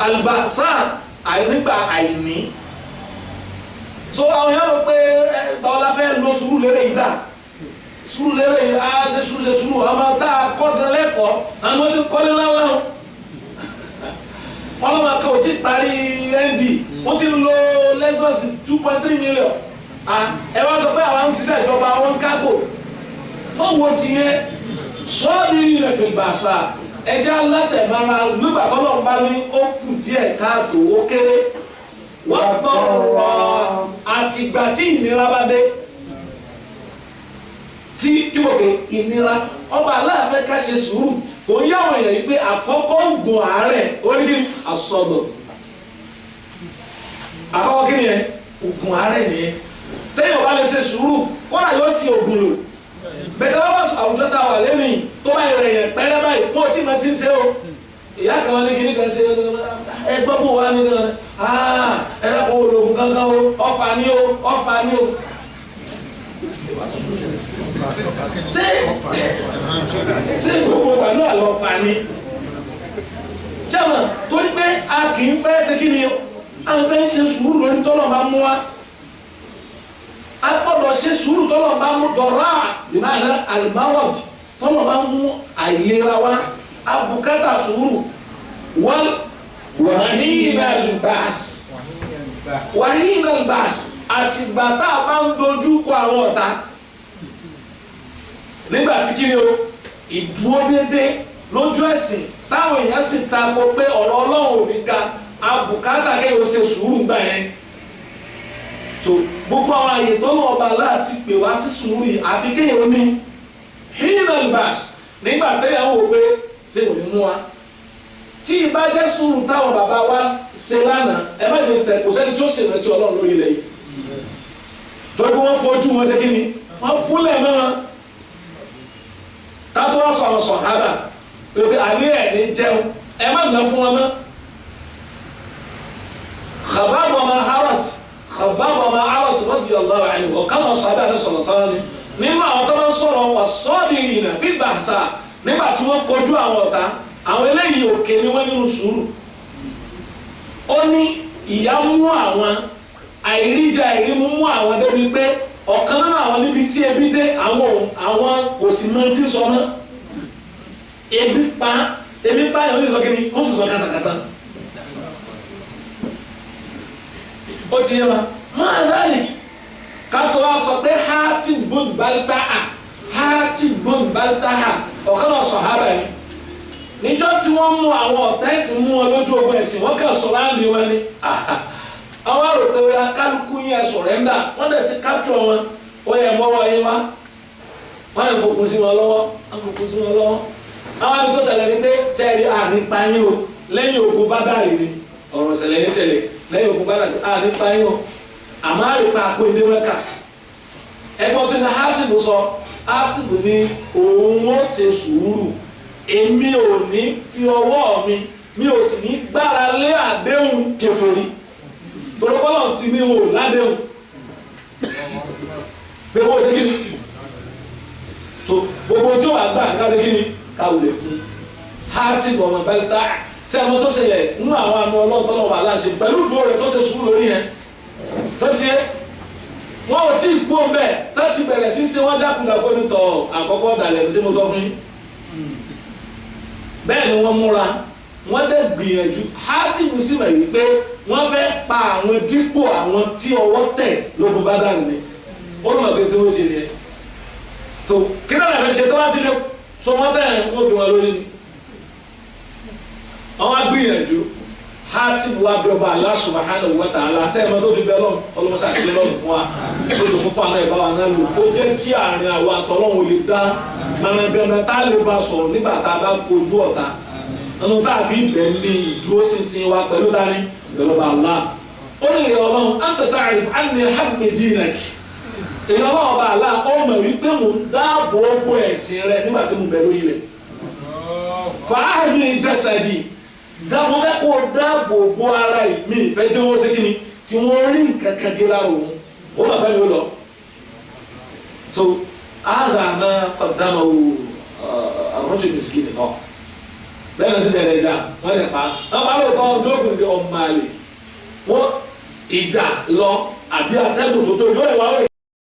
S1: àlùbàṣà nígbà àìní so àwọn yẹn lọ pé báwọlá fẹ́ lóṣù dà sùúrù lérè á ṣe sùúrù àmọ́ tá a kọ́ dán lẹ́kọ̀ọ́ àwọn tí kọ́lé láwọn ọlọ́mọ kan ò tí parí nd ó ti lo Lexus 2.3 million ẹ wá sọ pé àwọn ń ṣiṣẹ́ ìjọba wọn kákò wọ́n wo ti yẹn sọ́ọ́dì ilẹ̀ fi gbàṣà ẹjẹ́ alátẹ̀mára nígbà tọ́lọ́ ń bá ní ó kù díẹ̀ káàtó ó kéré wọ́n tọrọ àtìgbà tí ìnira bá dé tí kíwòkè ìnira ọba aláàfẹ́ ká ṣe sùúrù kò ń yáwọn èèyàn yìí pé àkọ́kọ́ ògùn àárẹ̀ oníkì àsọdọ̀ àkọ́kọ́ kí ni yẹn ògùn àárẹ̀ nìyẹn tẹ́yìn ọba lè ṣe sùúrù wọ́n náà yóò sí ògùn lò bẹ̀tẹ̀ wọ́n bá sọ àwùjọ tá a wà lẹ́nu tó bá yẹrẹ yẹn pẹ́rẹ́ báyìí wọ́n tí ma ti ń ṣe o ìyá kan ní kíní kan ṣe ẹgbẹ́ bò wá ní ẹlẹ́kọ̀ọ́ ológun kankan o ọ̀fà ni o ọ̀fà ni o ṣé gbogbo wa náà lọ fà ni jẹ́mọ̀ torí pé a kì í fẹ́ ṣe kí ni a ń fẹ́ ṣe sùúrù lórí tọ́lọ̀ bá mú wa a gbọ́dọ̀ ṣe sùúrù tọ́lọ̀ bá mú dọ̀rọ̀ ìmáàlá alimawọ́d tọ́lọ̀ bá mú àìlera wa abùkátà sùúrù wọ́n wàhíìnà albas àtìgbà tá a bá ń dojú kọ àwọn ọ̀tá nígbà tí kí ni o ìdúró déédéé lójú ẹ̀sìn táwọn èèyàn sì ta ko pé ọ̀rọ̀ Ọlọ́run ò ní ga abùkátà kẹ́yìn ó ṣe sùúrù gbà yẹn so gbogbo àwọn àyè tó lọ́wọ́ ọba láti pè wá sí sùúrù yìí àfi kéèyàn ó ní hinal bash nígbà téèyàn wò pé ṣé ò ní mú wa tí ìbá jẹ́ sùúrù táwọn bàbá wa ṣe lánàá ẹ má jẹ tẹ kò sẹ́ni tó ṣèrántí Ọlọ́run lórí ilẹ̀ yìí tó bí wọ́n fojú wọn ṣe kí ni wọ́n fúnlẹ̀ mọ́ kátó wá sọ̀rọ̀ sọ̀hádà pé àlẹ́ ẹ̀ ní jẹun ẹ má gbà fún wọn mọ́ Khabbab ọmọ Arat radiyallahu anhu ọ̀kan náà sọ̀hádà ní sọ̀rọ̀ sára ni nínú àwọn tó bá ń sọ̀rọ̀ wà sabirina fil ba'sa nígbà tí wọ́n kojú àwọn ọ̀tá àwọn eléyìí òkè ni wọ́n nínú sùúrù ó ní ìyà mú àwọn àìríjà àìrímú mú àwọn débi pé ọ̀kan nínú àwọn níbi tí ebi dé àwọn kò sì mọ tí sọ mọ́ ebi pa yẹn ó sì sọ kí ni ó sì sọ kátàkátà ó ti yé wa máa dáàlì kátó wá sọ pé Hatib bun Baltaha ọ̀kan náà sàhábà yìí níjọ́ tí wọ́n mú àwọn ọ̀tá ẹ̀sìn mú wọn lójú ogun ẹ̀sìn wọ́n kàn sọ̀rọ̀ àǹdí wọn ni àwọn àròpé wọn kálukú yẹn sọ̀rẹ́ńdà wọ́n dẹ̀ ti capture wọn ó yẹ mọ́wọ́ yín wá wọ́n lè fòkun sí wọn lọ́wọ́ àwọn àbí tó ṣẹlẹ̀ ní pé sẹ́ẹ̀rì ànípa yín o lẹ́yìn ogun Bádàrì ni ọ̀rọ̀ ṣẹlẹ̀ ní ṣẹlẹ̀ lẹ́yìn ogun Bádàrì ànípa yín o àmọ́ àrípa àkó ìdè Mẹ́kà ẹgbọ́n tó ní Hátìbù sọ Hátìbù ní òun ó ṣe sùúrù èmi ò ní fi ọwọ́ mi ò sì ní gbára lé àdéhùn kèfèrí tọ́lọ́kọ́lọ́ ti ní wò ládéhùn pé wọ́n ṣe kí ni tó gbogbo tí ó wà gbà ká ṣe kí ni káwò lè fún Hátìbù ọmọ Baltaha tí ẹmọ tó ṣẹlẹ̀ nínú àwọn àmì ọlọ́tọ́lọ́ wà láṣẹ pẹ̀lú ìdúró rẹ̀ tó ṣe sùúrù lórí yẹn tó ti yẹ wọ́n ò tí ì kú ọmọ ẹ̀ tó ti bẹ̀rẹ̀ sí ṣe wọ́n jákùnkà kó ní tọ̀ àkọ́kọ́ dàlẹ̀ tí mo sọ fún yín bẹ́ẹ̀ ni wọ́n múra wọ́n dẹ̀ gbìyànjú Hátìbù sì mọ̀ wípé wọ́n fẹ́ pa àwọn dípò àwọn tí ọwọ́ tẹ̀ lógun Bádàrì ni ó lọ́mọ pé tí wọ́n ṣe nìyẹn so kí náà lè ṣe tó bá ti lè so wọ́n tẹ̀ wọ́n bí wọn lórí ni àwọn gbìyànjú Hátìbù wa bí ọba Allah subhanahu wa ta'ala sẹ́yìn tó fi bẹ́ẹ̀ lọ́nù ọlọ́mọṣẹ́ àti lọ́nù fún wa ó lè mú fún àná ìbáwa náà lò ó jẹ́ kí àárín àwọn àtọ́lọ́hún lè dá gbanagbana tá a lè bá sọ̀rọ̀ nígbà tá a bá kojú ọ̀tá ẹnu tá a fi bẹ̀ ní ìdúró ṣinṣin wa pẹ̀lú dání pẹ̀lú ọba Allah ó ní ìrẹ̀ ọlọ́run anta ta'rif anni habbi dinak ìrẹ̀ ọlọ́run ọba Allah ó mọ̀ wípé mò ń dáàbò bo ẹ̀sìn rẹ nígbà tí mo bẹ̀ lórí ilẹ̀ fàáhìmí jasadi dáàbò fẹ́ kó dáàbò bo ara mi ìfẹ́ jẹ́ wọ́n ṣe kí ni kí wọ́n rí nǹkan kan gé lára òun ó bàbá mi ó lọ so هذا ما قدمه الرجل المسكين bẹ́ẹ̀ sì bẹ̀rẹ̀ ìjà wọ́n lè pa wọ́n bá lè kọ́ ọjọ́ òkùnrin bí ọmọ àlè wọ́n ìjà lọ àbí àtẹ́gùn tó tó yóò lè wá wẹ̀.